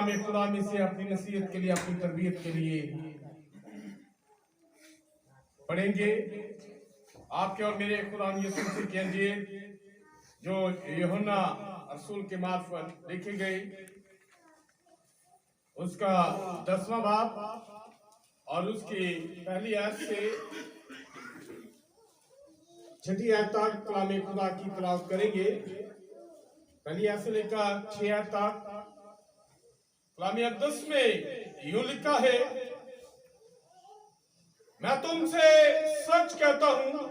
कलाम खुदा में से अपनी नसीहत के लिए, अपनी तरबियत के लिए पढ़ेंगे। आपके और मेरे खुदा यीशु मसीह के अंजील जो यूहन्ना रसूल के मार्फत लिखे गए, उसका 10वां बाब और उसकी पहली आयत से 6ठी आयत तक कलाम खुदा की तिलावत करेंगे। पहली आयत से लेकर 6 आयत तक कलाम अक़दस में यूं लिखा है, मैं तुमसे सच कहता हूं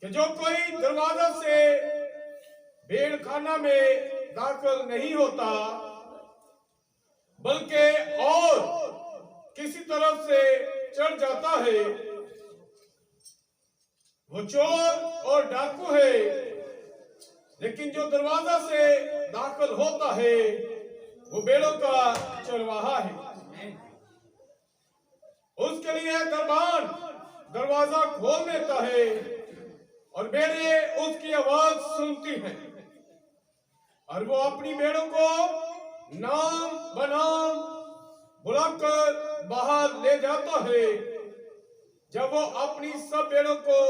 कि जो कोई दरवाजा से भेड़ खाना में दाखिल नहीं होता बल्कि और किसी तरफ से चढ़ जाता है, वो चोर और डाकू है। लेकिन जो दरवाजा से दाखिल होता है वो भेड़ों का चरवाहा है। उसके लिए दरबान दरवाजा खोल देता है और भेड़े उसकी आवाज सुनती हैं और वो अपनी भेड़ों को नाम बनाम बुलाकर बाहर ले जाता है। जब वो अपनी सब भेड़ों को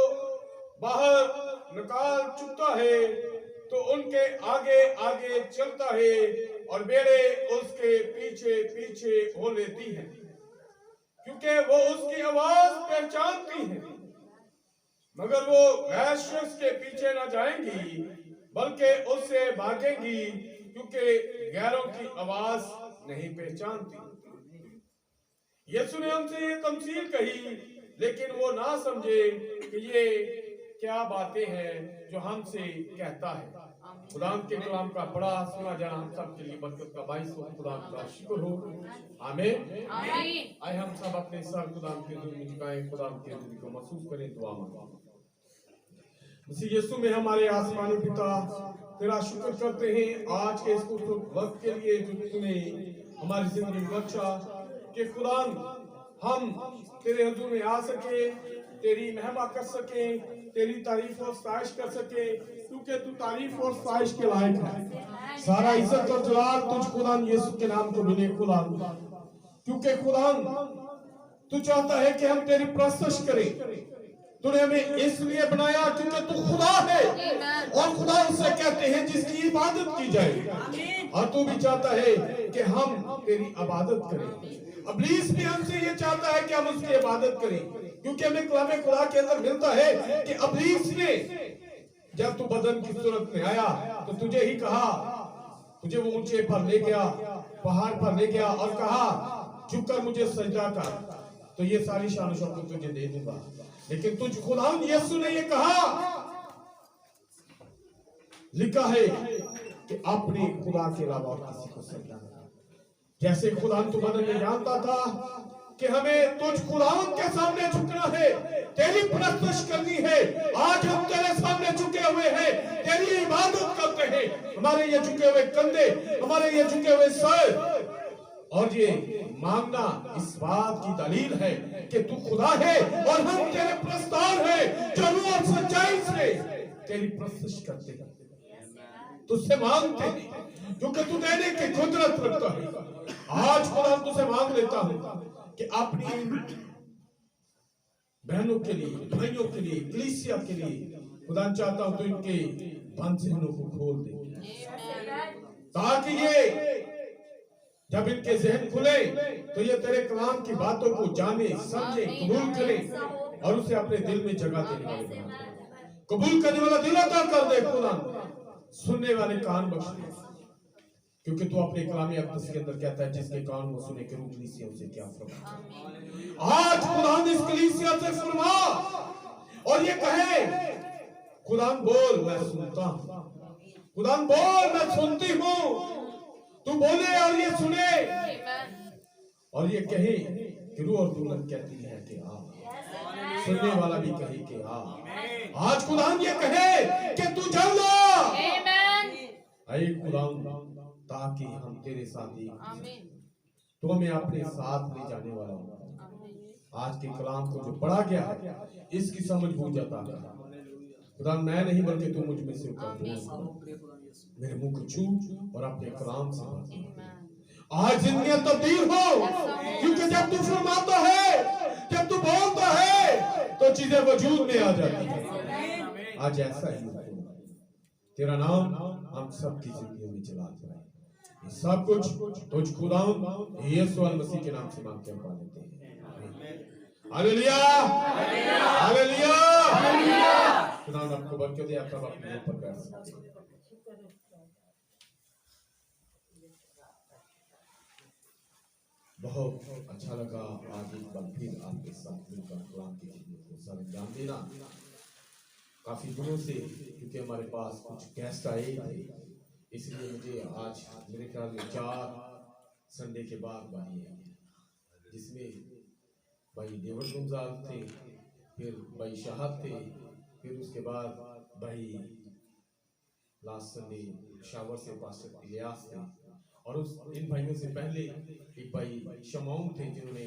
बाहर निकाल चुका है तो उनके आगे आगे चलता है और भेड़े उसके पीछे पीछे हो लेती हैं, क्योंकि वो उसकी आवाज पहचानती हैं। मगर वो गैर शख्स के पीछे न जाएंगी बल्कि उससे भागेंगी, क्योंकि गैरों की आवाज नहीं पहचानती। यीशु ने हमसे ये तमसील कही, लेकिन वो ना समझे कि ये क्या बातें हैं जो हमसे कहता है। खुदा के कलाम का बड़ा सुना जाना हम सब के लिए बरकत का बाइस हो। खुदा का शुक्र हो। आमीन। आए हम सब अपने सर खुदा के हुजूर में झुकाएं, खुदा के दिल को महसूस करें, दुआ मांगें। मसीह यीशु में हमारे आसमानी पिता, तेरा शुक्र करते हैं आज के इस वक्त के लिए जो तूने हमारी जिंदगी में बख्शा, कि खुदा हम तेरे हुजूर में आ सके, तेरी महिमा कर सके, तेरी तारीफ और सताइश कर सके, क्योंकि तू तारीफ और सताइश के लायक है। सारा इज्जत और जलाल तुझ खुदा यीशु के नाम को मिले खुदा, क्योंकि खुदा तू चाहता है कि हम तेरी प्रशंसा करें। तूने हमें इसलिए बनाया क्योंकि तू खुदा है और खुदा उसे कहते हैं जिसकी इबादत की जाए, और तू भी चाहता है कि हम तेरी इबादत करें। इब्लीस भी हमसे ये चाहता है कि हम उसकी इबादत करें, क्योंकि हमें कलाम खुदा के अंदर मिलता है कि इब्लीस ने जब तू बदन की सूरत में आया तो तुझे ही कहा, तुझे वो ऊंचे पर ले गया, पहाड़ पर ले गया और कहा झुककर मुझे सजदा कर, तो ये सारी शान शौकत तुझे दे दूंगा। लेकिन तुझ खुदा यीशु ने ये कहा, लिखा है कि अपने खुदा के अलावा किसी को सजदा नहीं। जैसे खुदा तू बदन में जानता था कि हमें तुझ खुदा के सामने झुकना है, तेरी प्रशंसा करनी है, आज हम तेरे सामने झुके हुए हैं, तेरी इबादत करते हैं। हमारे ये झुके हुए कंधे, हमारे ये झुके हुए सर और ये मांगना इस बात की दलील है कि तू खुदा है और हम तेरे प्रस्ताव हैं जो रूह और सच्चाई से तेरी प्रशंसा करते हैं, तुझसे मांगते हैं, क्योंकि तू देने की कुदरत रखता है। आज खुदा तुझसे मांग लेता हूं कि अपनी बहनों के लिए, भाइयों के लिए, कलीसिया के लिए खुदा चाहता हूं तो इनके बंद जहनों को खोल दे, ताकि ये जब इनके जहन खुले तो ये तेरे कलाम की बातों को जाने, समझे, कबूल करें और उसे अपने दिल में जगह देने वाले कबूल करने वाला दिल अता कर दे खुदा, सुनने वाले कान बख्श दे, क्योंकि तू अपने कलाम अक़दस के अंदर कहता है जिसके कान वो सुने कि रूह कलीसिया उसे क्या फरमा। आज खुदा इस कलीसिया से फरमा और ये कहे, खुदा बोल मैं सुनता हूं, खुदा बोल मैं सुनती हूं, तू बोले और ये सुने और ये कहे कि रूह और दुल्हन कहती है कि आ, सुनने वाला भी कहे कि आ। आज खुदा ये कहे कि तू चल आए खुदा, ताकि हम तेरे साथ एक तो हमें अपने साथ ले जाने वाला हो। आज के कलाम को जो पढ़ा गया है इसकी समझ भूल जाता है खुदा, मैं नहीं बल्कि तू मुझ में से कर, मेरे मुंह को छू और अपने कलाम से आज जिंदगी तब्दील हो, क्योंकि जब तू फरमाता है, जब तू बोलता है तो चीजें वजूद में आ जाती है। आज ऐसा ही तेरा नाम हम सबकी जिंदगी में चला जाए। सब कुछ तुझ खुदा यीशु मसीह के नाम से मांग के पा लेते हैं। हालेलुया, हालेलुया, खुदा आपको बरकत दे। आप सब अपने ऊपर बैठ सकते हैं। बहुत अच्छा लगा आज एक बार फिर आपके साथ मिलकर कलाम की खिदमत को सर अंजाम देना। काफी दिनों से क्योंकि हमारे पास कुछ गेस्ट आए थे, इसलिए मुझे आज मेरे ख्याल में 4 संडे के बाद भाई है, जिसमें भाई डेविड गुंजाल थे, फिर भाई शाहद थे, फिर उसके बाद भाई लास्ट संडे शावर से पास्टर इलियास थे, और उस इन भाइयों से पहले एक भाई शमाउन थे जिन्होंने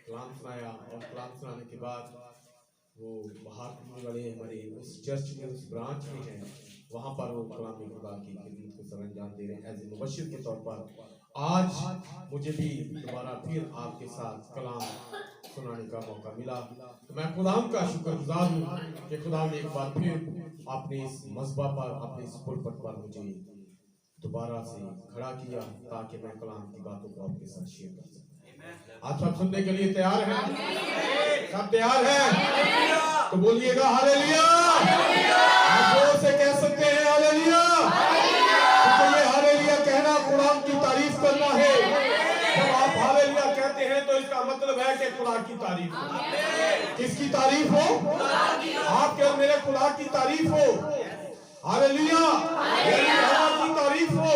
कलाम सुनाया, और कलाम सुनाने के बाद वो बाहर घूमने वाले हमारे उस चर्च में, उस ब्रांच में हैं, वहाँ पर वो कलाम खुदा की खिदमत को सर अंजाम दे रहे हैं एज ए मुबश्शिर के तौर पर। आज मुझे भी दोबारा फिर आपके साथ कलाम सुनाने का मौका मिला, तो मैं खुदाम का शुक्रगुजार हूँ कि खुदा ने एक बार फिर अपने इस मज़बा पर, अपने इस पुलपट पर मुझे दोबारा से खड़ा किया ताकि मैं कलाम की बातों को आपके साथ शेयर कर सकूं। आप सब सुनने के लिए तैयार हैं? सब तैयार हैं? तो बोलिएगा हालेलुया। आप जोर से कह सकते हैं हालेलुया, क्योंकि ये हालेलुया कहना कुरान की तारीफ करना है। जब आप हालेलुया कहते हैं तो इसका मतलब है कि खुदा की तारीफ हो। किसकी तारीफ हो? आपके और मेरे खुदा की तारीफ हो। हालेलुया, की तारीफ हो,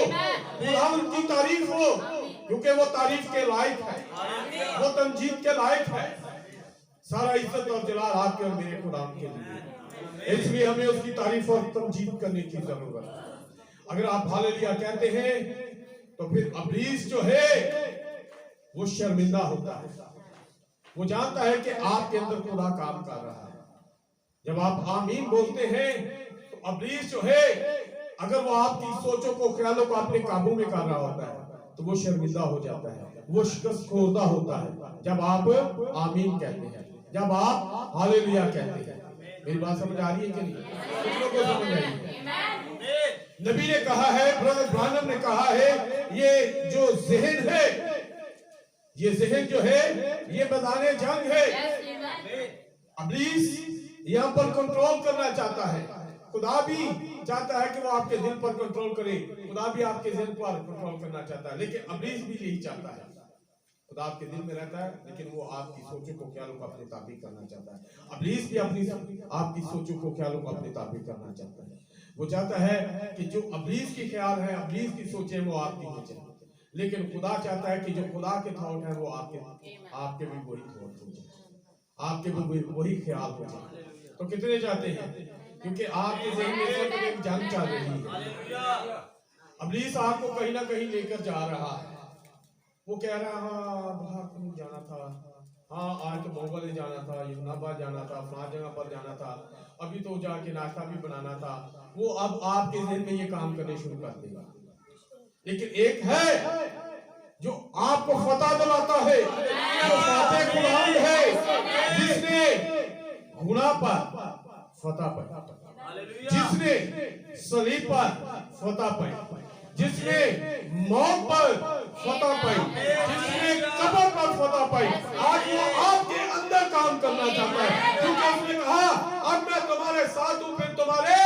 खुदा की तारीफ हो, क्योंकि वो तारीफ के लायक है, वो तमजीद के लायक है। सारा इज्जत और जलाल आपके और मेरे खुदा के लिए, इसलिए हमें उसकी तारीफ और तमजीद करने की जरूरत है। अगर आप हालेलुया कहते हैं तो फिर इब्लीस जो है वो शर्मिंदा होता है, वो जानता है कि आपके अंदर खुदा काम कर रहा है। जब आप आमीन बोलते हैं तो इब्लीस जो है, अगर वो आपकी सोचों को, ख्यालों को अपने काबू में कर रहा होता है तो वो शर्मिंदा हो जाता है, वो शिकस्त खोरदा होता है। जब आप आमीन कहते हैं, जब आप हालेलुया कहते हैं। मेरी बात समझ आ रही है कि नहीं? कुछ लोगों को समझ आई है? नबी ने कहा है, ब्रदर ब्रानम ने कहा है, ये जो ज़हन है, ये ज़हन जो है ये मैदाने जंग है। इब्लीस यहाँ पर कंट्रोल करना चाहता है। खुदा भी चाहता है कि वो आपके दिल पर कंट्रोल करे, खुदा भी आपके दिल पर कंट्रोल करना चाहता है, लेकिन इब्लीस भी यही चाहता है। खुदा आपके दिल में रहता है, लेकिन वो आपकी सोचों को, ख्यालों को अपने ताबीर करना चाहता है। इब्लीस भी आपकी सोचों को, ख्यालों को अपने ताबीर करना चाहता है। वो चाहता है कि जो इब्लीस के ख्याल है, इब्लीस की सोचें वो आपकी हो जाए, लेकिन खुदा चाहता है कि जो खुदा के थॉट है वो आपके भी वही थॉट हो जाए, आपके भी वही ख्याल हो जाए। तो कितने चाहते हैं? क्योंकि आपके ज़हन में एक जंग चल रही है। इब्लीस आपको कहीं ना कहीं लेकर जा रहा है। वो कह रहा है हाँ बाहर कहीं जाना था, हाँ आज तो मोहब्बत जाना था, यूनाबाद जाना था, फलां जगह पर जाना था, अभी तो जाके नाश्ता भी बनाना था। वो अब आपके ज़हन में ये काम करने शुरू कर देगा। लेकिन एक है जो आपको फतह दिलाता है, जो फातिह कुरान है, जिसने गुनाह पर फतह पाई, जिसने सलीब पर फतह पाई, जिसने मौत पर फतह पाई, जिसने कब्र पर फतह पाई, आज वो आपके अंदर काम करना चाहता है, क्योंकि उसने कहा अब मैं तुम्हारे साथ हूं, फिर तुम्हारे।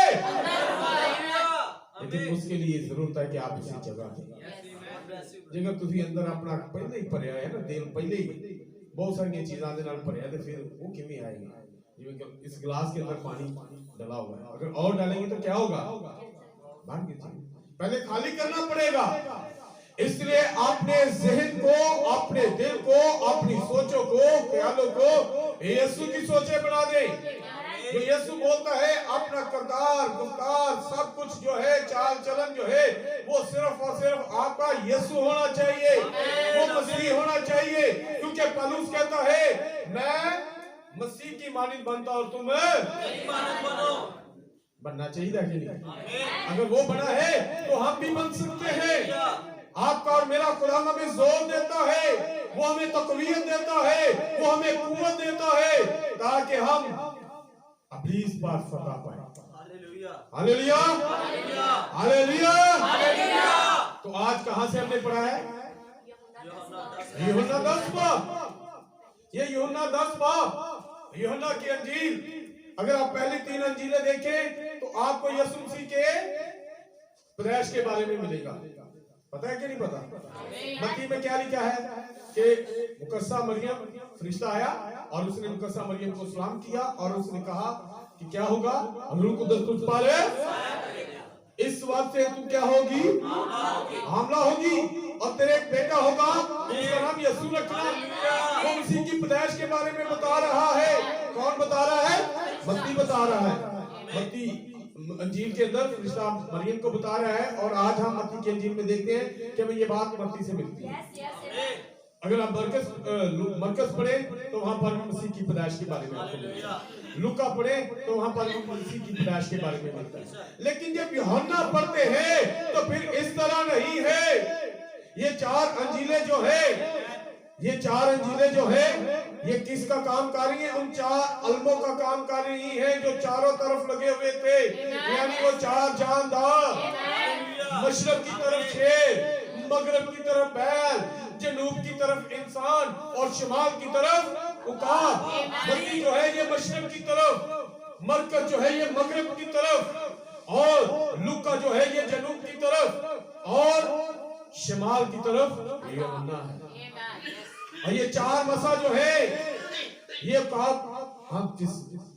लेकिन उसके लिए जरूरत है कि आप उसी जगह जाइए। जेकर ਤੁਸੀਂ ਅੰਦਰ ਆਪਣਾ ਪਹਿਲੇ ਹੀ ਭਰਿਆ ਹੈ ਨਾ, ਦਿਲ ਪਹਿਲੇ ਹੀ बहुत सारी चीज़ों के नाल भरिया, तो फिर वो किਵੇਂ आएगी? जिਵੇਂ कि इस गिलास के अंदर पानी डला हुआ है, अगर और डालेंगे तो क्या होगा? भर के पहले खाली करना पड़ेगा। इसलिए अपने ज़हन को, अपने दिल को, अपनी सोचों को, ख्यालों को यीशु की सोचें बना दे। जो यीशु बोलता है, अपना किरदार, गुफ्तार, सब कुछ जो है, चाल चलन जो है, वो सिर्फ और सिर्फ आपका यीशु होना चाहिए, वो मसीह होना चाहिए। क्योंकि पौलुस कहता है मैं मसीह की मानिंद बनता और तुम मेरी मानिंद बनो। बनना चाहिए कि नहीं? अगर वो बना है तो हम भी बन सकते हैं। आपका और मेरा खुदा हमें जोर देता है, वो हमें तकवीयत देता है, वो हमें कुव्वत देता है ताकि हम इब्लीस पर फतह पाए। Hallelujah, hallelujah, hallelujah. तो आज कहां से हमने पढ़ा है? यूहन्ना 10 बाब। ये यूहन्ना 10 बाब, यूहन्ना की अंजील। अगर आप पहली 3 अंजीलें देखें तो आपको यीशु मसीह के पैदाइश के बारे में मिलेगा। पता है कि नहीं पता? मत्ती में क्या लिखा है कि मुकस्सा मरियम, फरिश्ता आया और उसने मुकस्सा मरियम को सलाम किया और उसने कहा कि क्या होगा? रूह कुद्दस तुझ पर है, इस बात से तू क्या होगी? हामला होगी और तेरे एक बेटा होगा, उसका नाम यीशु रखना। वो उसी की पैदाइश के बारे में बता रहा है। कौन बता रहा है? मत्ती बता रहा है। मत्ती अंजील के अंदर फरिश्ता मरियम को बता रहा है और आज हम मत्ती की अंजील में देखते हैं कि हमें ये बात मत्ती से मिलती है। अगर आप मरकस पढ़े तो वहां पर मसीह की पैदाइश के बारे में आपको मिलता है। लूका पढ़े तो वहां पर मसीह की पैदाइश के बारे में मिलता है। लेकिन जब यूहन्ना पढ़ते हैं तो फिर इस तरह नहीं है। ये 4 अंजीलें जो है, ये 4 अंजीलें जो है, ये किसका काम कर रही है? उन 4 अलमों का काम कर रही है जो चारों तरफ लगे हुए थे। यानी वो 4 जानदार, मशरक की तरफ शेर, मगरब की तरफ बैल, जनूब की तरफ इंसान और शिमाल की तरफ उकाब। मत्ती जो है ये मशरक की तरफ, मरकज जो है ये मगरब की तरफ, और लूका जो है ये जनूब की तरफ, और शिमाल की तरफ यूहन्ना है। और ये 4 मसा जो है, ये उकाब हम जिस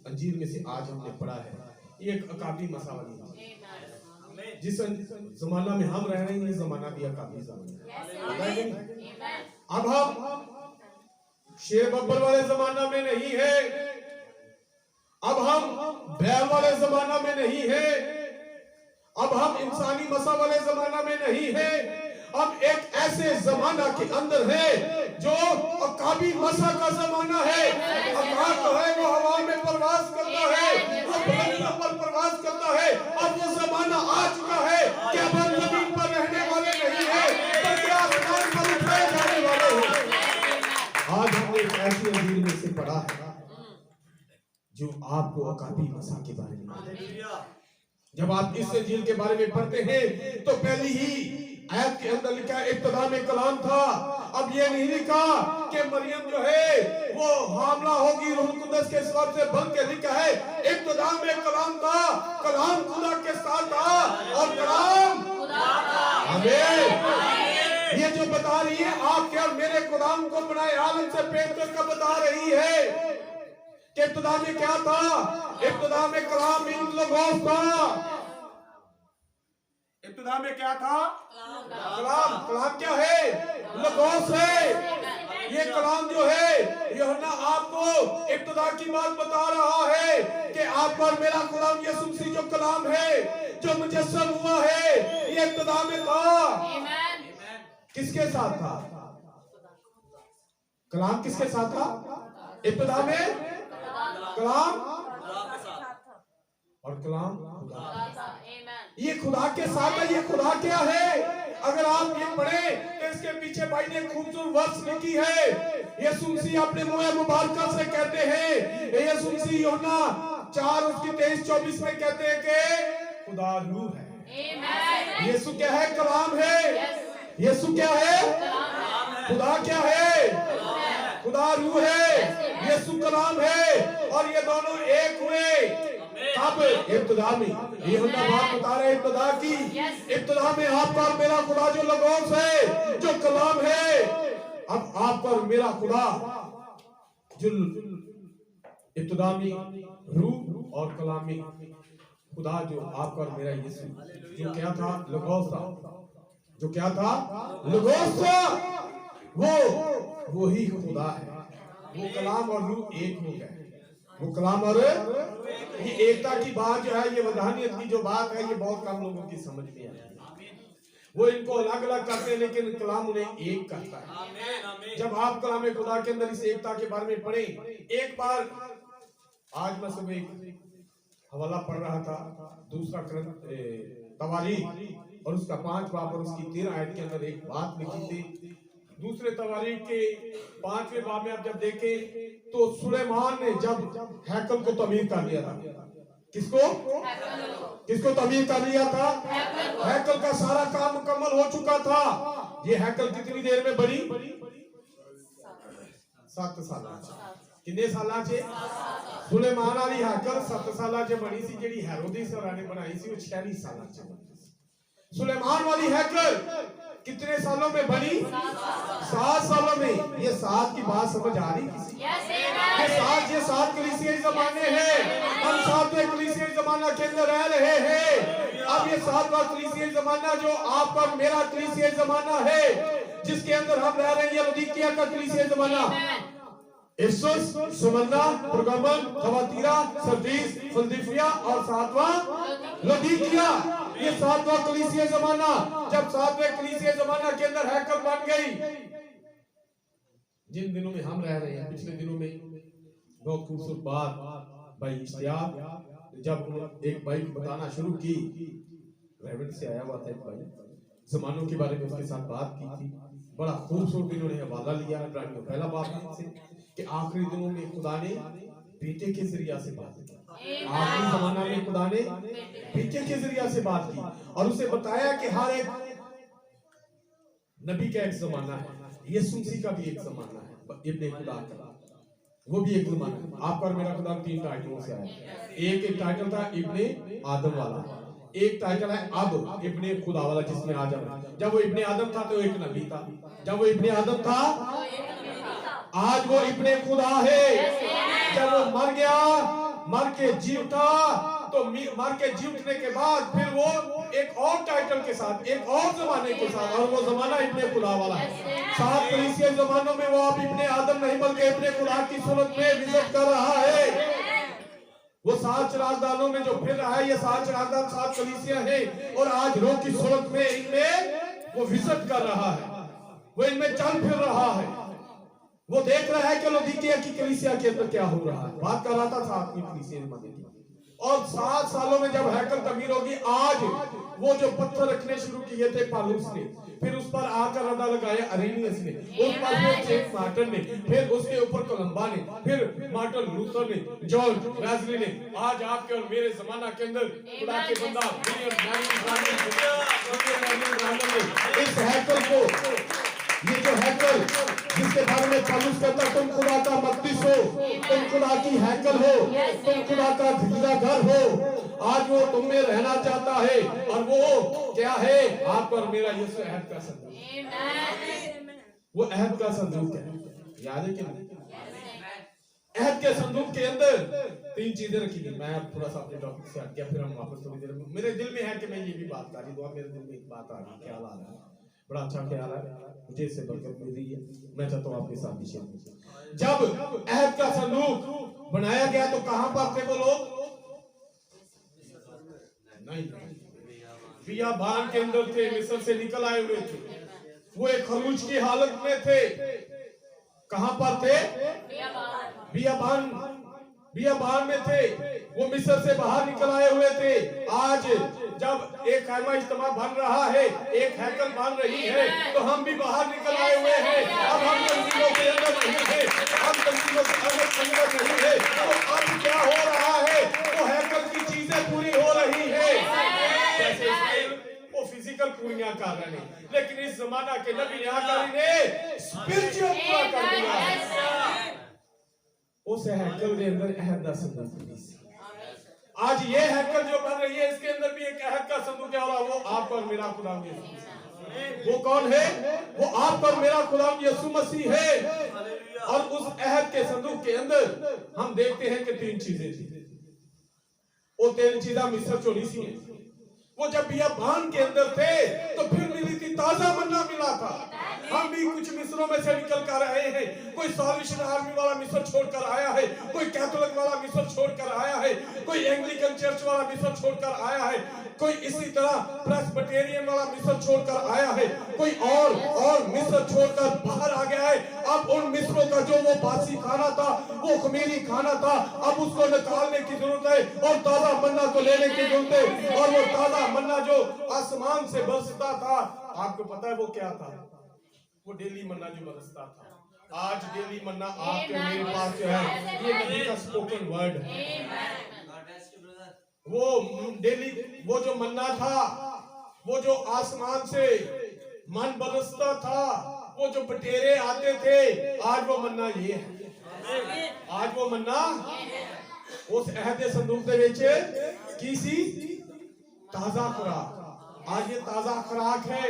अंजील में से आज हमने पढ़ा है, ये अकाबी मसा वाली है। जिस जमाना में हम रह रहे हैं ये जमाना भी अकाबी जमाना है। अब हम शेर बब्बर वाले जमाना में नहीं है, अब हम बैल वाले जमाना में नहीं है, अब हम इंसानी मसा वाले जमाना में नहीं है। हम एक ऐसे जमाना के अंदर है जो अकाबी मसा का जमाना है। अकाब जो है वो हवा में प्रवास करता है, वो बुलंदियों पर प्रवास करता है। अब वो जमाना आ चुका है कि अब हम जमीन पर रहने वाले नहीं है, बल्कि आसमान पर उठाए जाने वाले हैं। आज हमने एक ऐसी अंजील में से पढ़ा है जो आपको अकाबी मसा के बारे में। जब आप इस अंजील के बारे में पढ़ते हैं तो पहली ही आयत के अंदर लिखा है इब्तिदा में कलाम था। अब ये नहीं लिखा कि मरियम जो है वो हामला होगी रूह कुद्दस के सबब से, बल्कि लिखा है इब्तिदा में कलाम था, कलाम खुदा के साथ था और कलाम आमीन। ये जो बता रही है आपके और मेरे कलाम को बनाए आलम से पेश करके बता रही है कि इब्तिदा में क्या था? इब्तिदा में कलाम लोगोस था। इब्तिदा में क्या था? कलाम। कलाम क्या है? लोगोस है। ये कलाम जो है यूहन्ना आपको इब्तिदा की बात बता रहा है कि आप और मेरा कलाम यीशु मसीह जो कलाम है जो मुजस्सम हुआ है ये इब्तिदा में था। किसके साथ था? कलाम किसके साथ था? इब्तिदा में कलाम और कलाम खुदा। ये खुदा के साथ है। ये खुदा क्या है? अगर आप ये पढ़े तो इसके पीछे भाई ने खूबसूरत वर्ष लिखी है। यीशु मसीह अपने मुंह मुबारक से कहते हैं, यीशु मसीह यूहन्ना 4 उसकी 23-24 में कहते हैं कि खुदा रूह है। यीशु क्या है? कलाम है। यीशु क्या है? खुदा क्या है? खुदा रूह है, यीशु कलाम है और ये दोनों एक हुए। कब? इब्तिदा में। यूहन्ना बात बता रहे इब्तिदा की। इब्तिदा में आपका और मेरा खुदा जो लगोस है, जो कलाम है। अब आपका और मेरा खुदा जो इब्तिदा में रूह और कलाम में खुदा जो आपका और मेरा यीशु जो क्या था? लगोस था। जो क्या था? लगोस था। वो ही खुदा है। वो कलाम और रूह एक हो गए। वो कलाम और ये एकता की बात जो है, ये वदानियत की जो बात है, ये बहुत कम लोगों की समझ में आती है। वो इनको अलग अलग करते हैं लेकिन कलाम उन्हें एक करता है। जब आप कलाम खुदा के अंदर इस एकता के बारे में पढ़े, एक बार आज मैं सुबह एक हवाला पढ़ रहा था, दूसरा तवारीख और उसका 5 बाब और उसकी 13 आयत के अंदर एक बात लिखी थी। दूसरे तवारीख के 5वें बाब में आप जब देखें तो सुलेमान ने जब हैकल को तमीर कर लिया था, किसको तमीर कर लिया था? हैकल का सारा काम मुकम्मल हो चुका था। ये हैकल कितनी देर में बनी? 7 साल। कितने साल से? सुलेमान वाली हैकल 7 साल से बनी सी, जेडी हेरोदिस ने बनाई सी वो 46 साल से बनी। सुलेमान वाली हैकल कितने सालों में बनी? 7 सालों में। ये 7 की बात समझ आ रही किसी? ये 7 कलीसियाई जमाने हैं। हम 7वें कलीसियाई जमाना के अंदर रह रहे हैं। अब ये 7वां कलीसियाई जमाना जो आपका मेरा कलीसियाई जमाना है, जिसके अंदर हम रह रहे हैं, ये लौदीकिया का कलीसियाई जमाना। इफसुस, सुमन्ना, परगामन, थवातीरा, सरदीस, फिलदिल्फिया और 7वां लौदीकिया। ये 7वां कलीसिया जमाना। जब 7वें कलीसिया जमाना के अंदर हैकल बन गई, जिन दिनों में हम रह रहे हैं, पिछले दिनों में बहुत खूबसूरत बात भाई इश्तियाक जब एक भाई को बताना शुरू की, रेवेंट से आया हुआ था एक भाई, जमानों के बारे में उसके साथ बात की थी। बड़ा खूबसूरत इन्होंने हवाला लिया इब्रानियों पहला बाब से कि आखिरी दिनों में खुदा ने बेटे के जरिया से बात की। आखिरी जमाना में खुदा ने बेटे के जरिया से बात की और उसे बताया कि हर एक नबी का एक जमाना है, यीशु मसीह का भी एक जमाना है, इब्ने खुदा का वो भी एक जमाना है। आपका और मेरा खुदा 3 टाइटलों से आया। एक टाइटल था इब्ने आदम वाला, एक टाइटल है अब इब्ने खुदा वाला, जिसमें आदम, जब वो इब्ने आदम था तो एक नबी था, जब वो इब्ने आदम था आज वो इब्ने खुदा है। जब वो मर गया, मर के जीवता, तो मर के जीवने के बाद फिर वो एक और टाइटल के साथ, एक और जमाने के साथ, और वो जमाना इब्ने खुदा वाला है। 7 कलीसिया जमानों में वो अब इब्ने आदम नहीं बल्कि इब्ने खुदा की सूरत में विजिट कर रहा है। वो 7 चरागदानों में जो फिर रहा है, ये 7 चरागदान 7 कलीसिया है और आज रोह की सूरत में इनमें वो विजिट कर रहा है, वो इनमें चल फिर रहा है, वो देख रहा है कि लौदीकिया की कलीसिया के अंदर क्या हो रहा है। बात कर रहा था 7वीं कलीसिया जमाने की। और 7 सालों में जब हैकल तमीर होगी, आज वो जो पत्थर रखने शुरू किए थे पालूस ने, फिर उस पर आकर रदा लगाया अरेनियस ने, उस पर फिर सेंट मार्टिन ने, फिर उसके ऊपर कोलंबा ने, फिर मार्टिन लूथर ने, जॉर्ज वेस्ली ने, आज आपके और मेरे जमाना के अंदर खुदा के बंदा इस हैकल को, ये जो हैकल जिसके बारे में पौलुस कहता है तुम खुदा का मकदस हो, तुम खुदा की हैकल हो, तुम खुदा का गिरजा घर हो, आज वो तुम में रहना चाहता है। और वो क्या है? आप और मेरा यीशु अहद का संदूक, वो अहद का संदूक है। याद है कि नहीं? अहद के संदूक के अंदर 3 चीजें रखी थी। मैं थोड़ा सा अपने टॉपिक से हट गया, फिर हम वापस थोड़ी देर, मेरे दिल में है कि मैं ये भी बात कर दूं। मेरे दिल में एक बात आ रही, ख्याल आ रहा है, बड़ा अच्छा ख्याल है, मुझे इससे बरकत मिल रही है, मैं चाहता हूँ आपके साथ भी शेयर करूं। जब अहद का संदूक बनाया गया तो कहां पर थे वो लोग? नहीं, बियाबान के अंदर थे, मिस्र से निकल आए हुए थे, वो एक खरूज की हालत में थे। कहां पर थे? बियाबान में थे, वो मिस्र से बाहर निकल आए हुए थे। आज जब एक खैमा इज्तिमा बन रहा है, एक हैकल बन रही है, तो हम भी बाहर निकल आए हुए हैं। अब हम तंजीलों के अंदर नहीं है, हम तंजीलों के अंदर नहीं है। तो अब क्या हो रहा है? वो हैकल की चीजें पूरी हो रही है, जैसे वो फिजिकल पूरियां कर रहे हैं, लेकिन इस जमाना के नबी आकर इन्हें स्पिरिचुअल पूरा कर दिया है। उस हैकल के अंदर अहद का संदूक, आज ये हैकल जो बन रही है, इसके अंदर भी एक अहद का संदूक है, और वो आप और मेरा खुदा यीशु। वो कौन है? वो आप और मेरा खुदा यीशु मसीह है। और उस अहद के संदूक के अंदर हम देखते हैं कि 3 चीजें थी। वो 3 चीजें मिस्र चोरी सी हैं। वो जब बियाबान के अंदर थे तो फिर मिली थी ताजा मन्ना मिला था। हम भी कुछ मिस्रों में से निकल कर आए हैं। कोई साल्वेशन आर्मी वाला मिस्र छोड़कर आया है, कोई कैथोलिक वाला मिस्र छोड़कर आया है, कोई एंग्लिकन चर्च वाला मिस्र छोड़कर आया है, कोई इसी तरह प्रेस्बिटेरियन वाला मिस्र छोड़कर आया है, कोई और मिस्र छोड़कर बाहर आ गया है। अब उन मिस्रों का जो वो बासी खाना था, वो खमीरी खाना था, अब उसको निकालने की जरूरत है और ताजा मन्ना को लेने की जरूरत है। और वो ताजा मन्ना जो आसमान से बरसता था, आपको पता है वो क्या था? वो डेली मन्ना जो बरसता था। आज डेली मन्ना आपके मेरे पास जो है, ये नबी का स्पोकन वर्ड है। वो डेली वो जो मन्ना था, वो जो आसमान से मन बरसता था, वो जो बटेरे आते थे, आज वो मन्ना ये है। आज वो मन्ना उस अहद संदूक दे विच किसी ताजा खुराक, आज ये ताजा खुराक है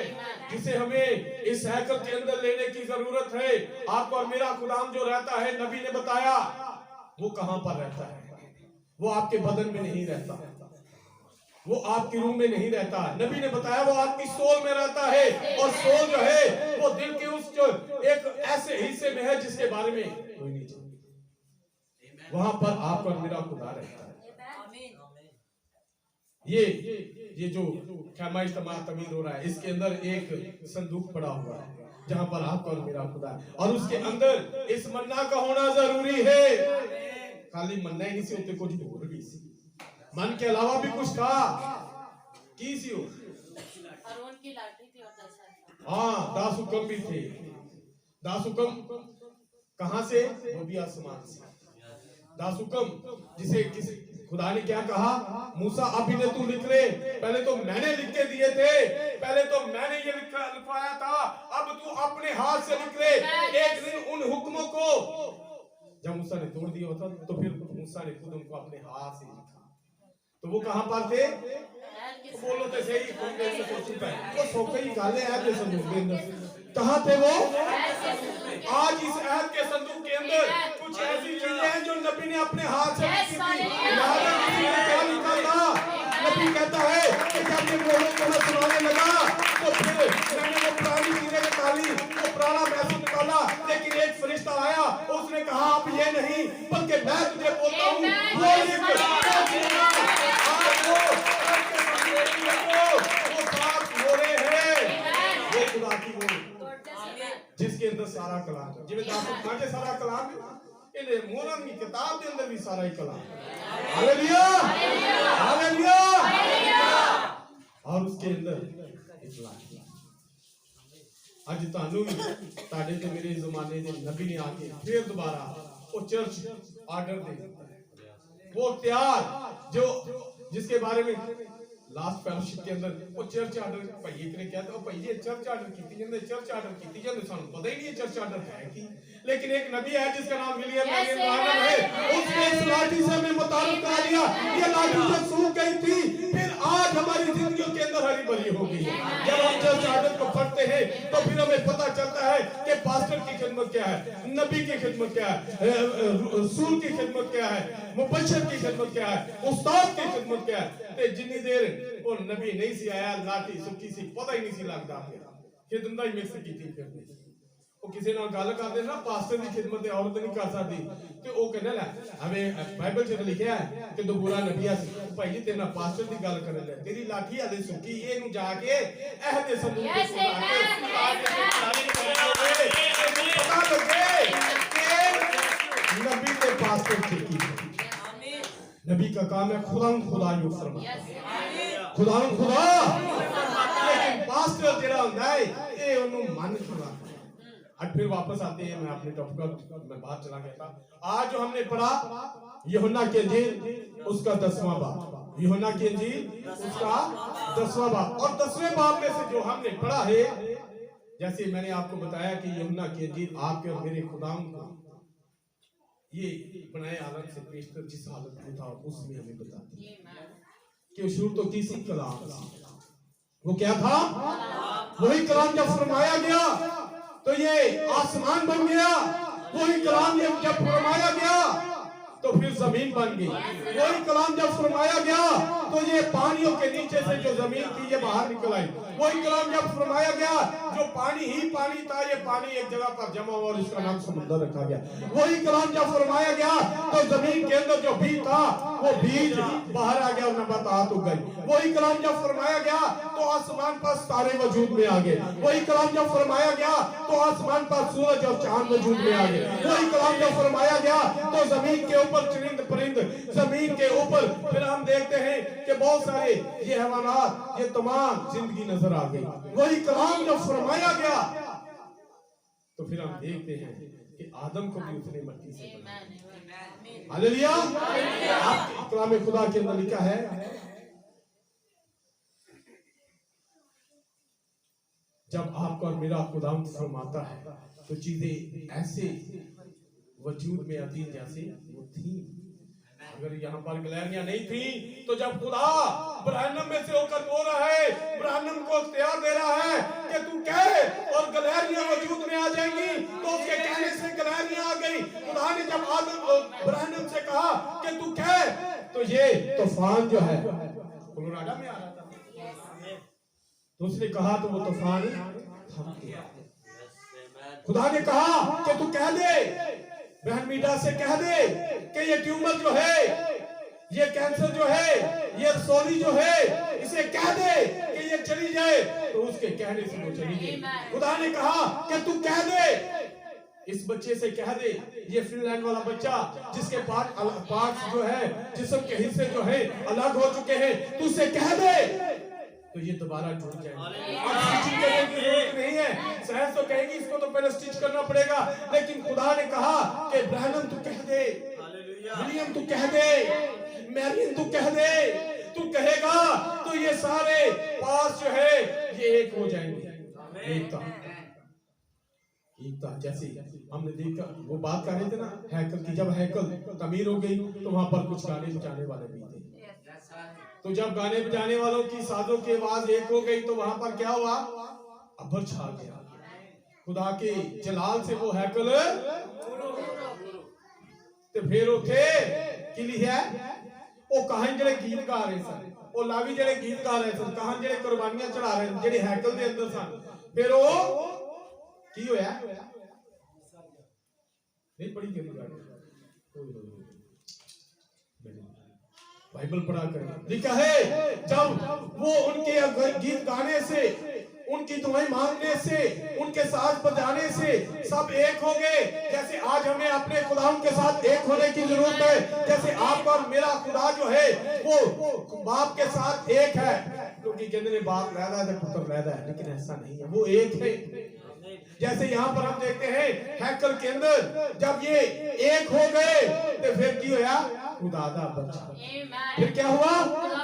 जिसे हमें इस हैकल के अंदर लेने की जरूरत है। आपको और मेरा खुदाम जो रहता है, नबी ने बताया वो कहां पर रहता है? वो आपके बदन में नहीं रहता, वो आपकी रूह में नहीं रहता। नबी ने बताया वो आपकी सोल में रहता है। और सोल जो है वो दिल के उस जो एक ऐसे हिस्से में है जिसके बारे में कोई नहीं जानता। वहां पर आपका और मेरा खुदा रहता है। ये जो खैमा इज्तिमा तमीर हो रहा है, इसके अंदर एक संदूक पड़ा हुआ है जहां पर आपका और मेरा खुदा है। और उसके अंदर इस मन्ना का होना जरूरी है। खाली मन्ना ही नहीं सी होते, कुछ और भी सी, मन के अलावा भी कुछ था। की सी हो? हारून की लाठी थी और 10 हाँ, 10 हुक्म भी थे। 10 हुक्म कहां से? वो भी आसमान से। 10 हुक्म जिसे किसी खुदा ने क्या कहा? मूसा अभी ने तू लिख ले, पहले तो मैंने लिख के दिए थे, पहले तो मैंने ये लिखवाया था, अब तू अपने हाथ से लिख ले। एक दिन उन हुक्मों को जब मूसा ने तोड़ दिया होता, तो फिर मूसा ने खुद उनको अपने हाथ से लिखा। तो वो कहां पर थे? बोलो तो सही, कौन कैसे सोच चुका है? वो सो कई गाले हैं जैसे संदूक कहां थे वो? आज इस ऐत के संदूक के अंदर कुछ ऐसी चीजें हैं जो नबी ने अपने हाथ से लिखी थी। लिहाजा किसी ने क्या लिखा था? नबी कहता है कि जब ये लोगों को मैं सुनाने लगा, तो फिर मैंने वो पुरानी चीजें निकाली, वो पुराना मैसेज निकाला, लेकिन एक फरिश्ता आया, उसने कहा अब ये नहीं, बल्कि मैं तुझे बोलता हूँ वो लिख, वो बात मोरे है, वो खुदा की वो जिसके अंदर सारा कलाम है। जिवें दाऊद माटे सारा कलाम है, इन्हें मूरन की किताब के अंदर भी सारा ही कलाम है। Hallelujah, hallelujah. और उसके अंदर इस्लाम आज तानू भी ताड़े ते मेरे जमाने दे नबी ने आके फिर दोबारा वो चर्च ऑर्डर दे देता है। वो त्यार जो जिसके बारे में लास्ट फेलोशिप के अंदर वो चर्च ऑर्डर भाई ने क्या था, भाई ये चर्च ऑर्डर की थी, चर्च ऑर्डर की थी, सानू पता ही नहीं चर्च ऑर्डर है की। लेकिन एक नबी है जिसका नाम विलियम ब्रानम है, उसने इस लाठी से हमें मुतारिफ करा दिया। ये लाठी जो सूख गई थी, फिर आज हमारी जिंदगियों के अंदर हरी भरी हो गई है। जब हम चर्च ऑर्डर को पढ़ते हैं तो फिर हमें पता चलता है कि पास्टर की खिदमत क्या है, नबी की खिदमत क्या है, रसूल की खिदमत क्या है, मुबश्शिर की खिदमत क्या है, उस्ताद की खिदमत क्या है। ते जितनी देर वो नबी नहीं सी आया, लाठी सुखी सी पता ही नहीं सी लगता, खिदमत ही मिक्स की थी। फिर वो किसी नाल गल करदे ना, पास्टर की खिदमत औरत नहीं कर सकती, ते ओ कहने लै हमें बाइबल च लिखा है कि दो बुरा नबी आ भाई जी तेरे नाल पास्टर की गल करने लगे, तेरी लाठी हाले सुखी, ये नु जाके अहद संदूक के सुना के पता लगे कि नबी ने पास्टर की। नबी का काम है खुदा यूं फरमा, खुदा लेकिन पास्टर जेड़ा हुंदा है ये ओनु मन खड़ा। अब फिर वापस आते हैं, मैं अपने टॉपिक में बाहर चला गया था। आज जो हमने पढ़ा यूहन्ना की इंजील उसका 10वां बाब, यूहन्ना की इंजील उसका 10वां बाब, और 10वें बाब में से जो हमने पढ़ा है, जैसे मैंने आपको बताया कि यूहन्ना की इंजील आपके और मेरे खुदाम को ये बनाए हालत से पेश कर जिस हालत में था उसमें हमें बताती है कि शुरू तो किसी कलाम, वो क्या था? वही कलाम जब फरमाया गया तो ये आसमान बन गया, वही कलाम जब फरमाया गया तो फिर जमीन बन गई, वही कलाम जब फरमाया गया तो ये पानियों के नीचे से से जो जमीन थी ये बाहर निकल आई। वही कलाम जब फरमाया गया जो पानी ही पानी था, ये पानी एक जगह पर जमा हुआ और इसका नाम समुद्र रखा गया। वही कलाम जब फरमाया गया तो जमीन के अंदर जो बीज था वो बीज बाहर आ गया और नबातात उग गई। वही कलाम जब फरमाया गया तो आसमान पर तारे वजूद में आ गए। वही कलाम जब फरमाया गया तो आसमान पर सूरज और चांद वजूद में आ गए। वही कलाम जब फरमाया गया तो जमीन के ऊपर चरिंद परिंद, जमीन के ऊपर फिर हम देखते हैं कि बहुत सारे ये हैवानात, ये तमाम जिंदगी नजर आ गई। वही कलाम जब फरमाया गया तो फिर हम देखते हैं कि आदम को भी उसने मट्टी से बनाया। हालेलुया। कलाम खुदा के अंदर लिखा है जब आपका और मेरा खुदा फरमाता है तो चीजें ऐसे वजूद में आती जैसे वो थी। अगर यहाँ पर गलहरियां नहीं थी तो जब खुदा ब्रहनम में से होकर बोल रहा है, ब्रहनम को इख्तियार दे रहा है कि तू कह और गलहरियां वजूद में आ जाएंगी, तो उसके कहने से गलहरियां आ गई। खुदा ने जब आदम ब्रहनम से कहा कि तू कह, तो ये तूफान जो है कोलोराडो में आ रहा था, तो उसने कहा तो वो तूफान थम गया। खुदा ने कहा कि तू कह दे, बहन मीडा से कह दे कि ये ट्यूमर जो है, ये कैंसर जो है, ये रसौली जो है, इसे कह दे कि ये चली जाए, तो उसके कहने से वो चली गई। खुदा ने कहा कि तू कह दे, इस बच्चे से कह दे, ये फिनलैंड वाला बच्चा जिसके पार्ट्स जो है, जिस्म के हिस्से जो है अलग हो चुके हैं, तू उसे कह दे तो ये दोबारा जुड़ जाएगा। स्टिचिंग करने की जरूरत नहीं है। साइंस तो कहेगी इसको तो पहले स्टिच करना पड़ेगा, लेकिन खुदा ने कहा कि ब्रहनम तू कह दे, विलियम तू कह दे, मैरियन तू कह दे, तू कहेगा तो ये सारे पास जो है ये एक हो जाएंगे। एकता जैसे हमने देखा, वो बात कर रहे थे ना हैकल की, जब हैकल तमीर हो गई तो वहां पर कुछ गाने बजाने वाले भी थे। तो जब गाने बजाने वालों की साजों की आवाज एक हो गई तो वहां पर क्या हुआ, अब्बर छा गया। खुदा के जलाल से वो हैकल ते फिर उठे की लिखा वो कहां जड़े गीत गा रहे सन, वो लावी जड़े गीत गा रहे सन, कहां जड़े कुर्बानियां चढ़ा रहे सन, जड़े हैकल दे अंदर सन, फिर वो की होया नहीं पढ़ी के बाइबल पढ़ा कर लिखा है जब वो उनके गीत गाने से, उनकी दुआएं मांगने से, उनके साथ बजाने से सब एक हो गए। जैसे आज हमें अपने खुदा के साथ एक होने की जरूरत है, जैसे आपका और मेरा खुदा जो है वो बाप के साथ एक है, क्योंकि कहते हैं बाप लैदा है पुत्र लैदा है, लेकिन ऐसा नहीं है, वो एक है। जैसे यहाँ पर हम देखते हैं हैकल के अंदर जब ये एक हो गए तो फिर की होया, खुदा दा बच्चा, फिर क्या हुआ,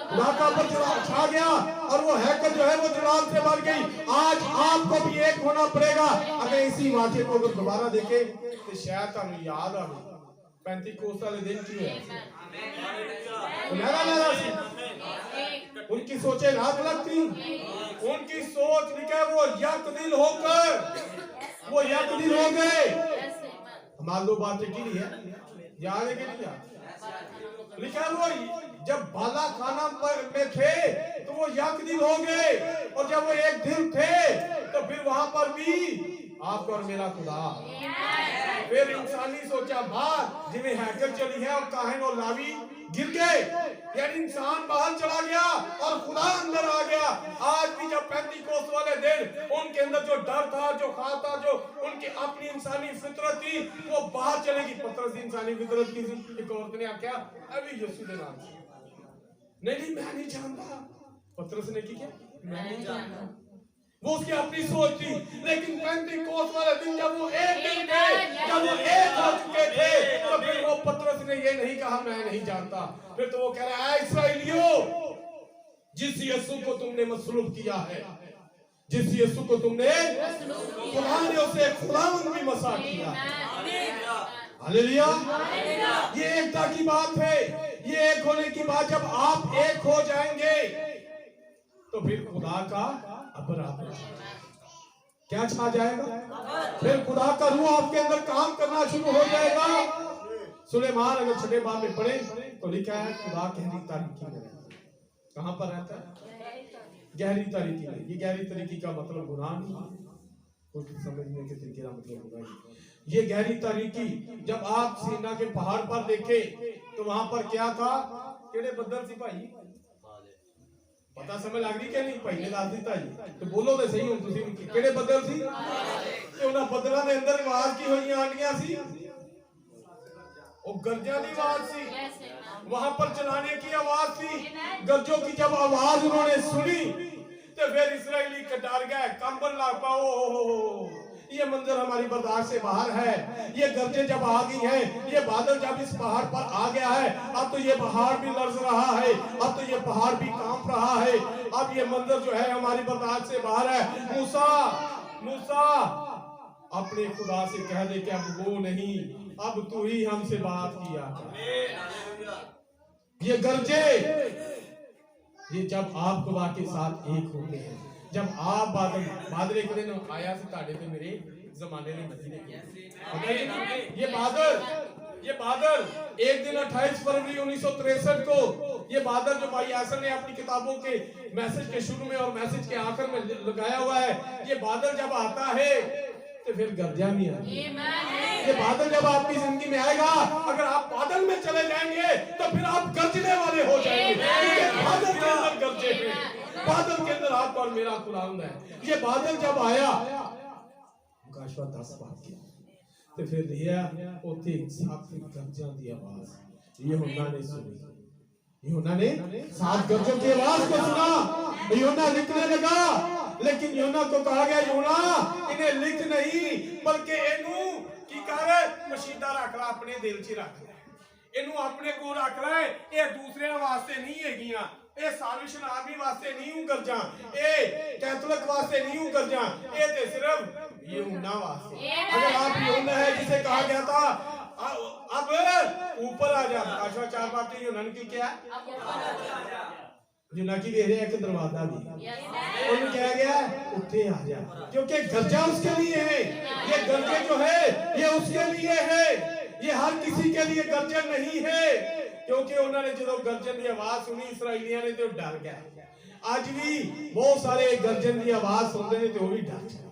खुदा का बच्चा छा गया और वो हैकल जो है वो जलाल से भर गई। आज आपको भी एक होना पड़ेगा। अगर इसी वाक्य को अगर दोबारा देखें तो शायद हमें याद आ गई पेंतीकोस्त वाले दिन की है, उनकी सोचें रात लगती, उनकी सोच लिखा वो यक दिल होकर वो यक दिल हो गए। हमारे दो बातें की है याद है कि नहीं याद, लिखा वो जब बाला खाना में थे तो वो यक दिल हो गए, और जब वो एक दिल थे तो फिर वहां पर भी आपका और मेरा खुदा। फिर इंसानी सोचा बात जिन्हें हैकल चली है और काहिन और लावी गिर गए, यानी इंसान बाहर चला गया और खुदा अंदर आ गया। आज भी जब पेंतीकोस्त वाले दिन उनके अंदर जो डर था, जो खौफ था, जो उनकी अपनी इंसानी फितरत थी वो बाहर चलेगी। पतरस इंसानी फितरत की थी, एक औरत ने आख्या अभी यीशु के नाम से नहीं मैं नहीं जानता। पतरस ने क्या, मैं नहीं जानता, वो उसकी अपनी सोच थी। लेकिन पेंतीकोस्त वाले दिन जब वो एक दिन थे, जब वो एक हो चुके थे, तो फिर वो पतरस ने ये नहीं कहा मैं नहीं जानता, फिर तो वो कह रहा है इस्राएलियों, जिस यीशु को तुमने मसलूब किया है, जिस यीशु को तुमने, खुदा ने उसे खुदावंद भी मसा किया। हालेलुया। ये एकता की बात है, ये एक होने की बात। जब आप एक हो जाएंगे तो फिर खुदा का अबर क्या छा जाएगा, फिर खुदा का रूह आपके अंदर काम करना शुरू हो जाएगा। सुलेमान अगर छठे बाब में पढ़े तो लिखा है खुदा कहरी तारीखी में कहां पर रहता है, गहरी तरीकी नहीं। ये गहरी तरीकी का मतलब गुनाह नहीं, कुछ समझने के तरीके का मतलब गुनाह नहीं। ये गहरी तरीकी जब आप सीना के पहाड़ पर देखे तो वहां पर क्या था? केड़े बदल सी भाई, पता समझ लग रही कि नहीं? भाई ने दस दिता जी, तो बोलो तो सही हुण तुसीं केड़े बदल सी? ते उन्हां बदलां दे अंदर आवाज की होई आंदियां सी? ओ गरजां दी आवाज सी, वहां पर चलाने की आवाज थी। गरजों की जब आवाज उन्होंने सुनी तो फिर इसराइली डर गए, कंबन लग पाओ। ये मंजर हमारी बर्दाश्त से बाहर है। ये गरजे जब आ गई हैं, ये बादल जब इस पहाड़ पर आ गया है, अब तो ये पहाड़ भी लर्ज रहा है, अब तो ये पहाड़ भी कांप रहा है। अब ये मंजर जो है हमारी बर्दाश्त से बाहर है। मूसा अपने खुदा से कह दे कि अब वो नहीं, अब तू ही हमसे बात किया। ये गरजे, ये जब आप खुदा के साथ एक होते हैं, जब आप बादल एक दिन आया से ताड़े पे मेरे जमाने में मदीने के ये बादल एक दिन 28 फरवरी 1963 को ये बादल जो भाई यासर ने अपनी किताबों के मैसेज के शुरू में और मैसेज के आखिर में लगाया हुआ है, ये बादल जब आता है तो फिर गरजा नहीं आएगा। ये बादल जब आपकी जिंदगी में आएगा, अगर आप बादल में चले जाएंगे तो फिर आप गरजने वाले हो जाएंगे। बादल के अंदर गरजे हैं, बादल के अंदर आपका और मेरा खुदावंद है। ये बादल जब आया, मुकाशवा 10 बात किया तो फिर लिया उथे सात गरजां दी आवाज यूहन्ना ने सुनी। यूहन्ना ने 7 गरजों की आवाज को सुना। यूहन्ना लिखने लगा, लेकिन यूहन्ना को कहा गया, यूहन्ना इन्हें लिख नहीं बल्कि इनू की कर मशीदा रख ला, अपने दिल च रख ले, इनू अपने को रख ले। ये दूसरे वास्ते नहीं हैगियां, ये सालिशन आर्मी वास्ते नहीं हूं गरजां, ये कैथोलिक वास्ते नहीं हूं गरजां, ये ते सिर्फ यूहन्ना वास्ते। अगर आप यूहन्ना है जिसे कहा गया था अब ऊपर आ जा, आशा 4 बातें यूहन्ना की क्या यूहन्ना की दे रहे एक दरवाजा भी उन्हें कहा गया उठे आ जा, क्योंकि गरजा उसके लिए है। ये गरजे जो है ये उसके लिए है, ये हर किसी के लिए गर्जन नहीं है। क्योंकि उन्होंने जो गर्जन की आवाज सुनी इसराइलियों ने तो डर गए। आज भी बहुत सारे गर्जन की आवाज सुनते हैं तो वो भी डर जाते।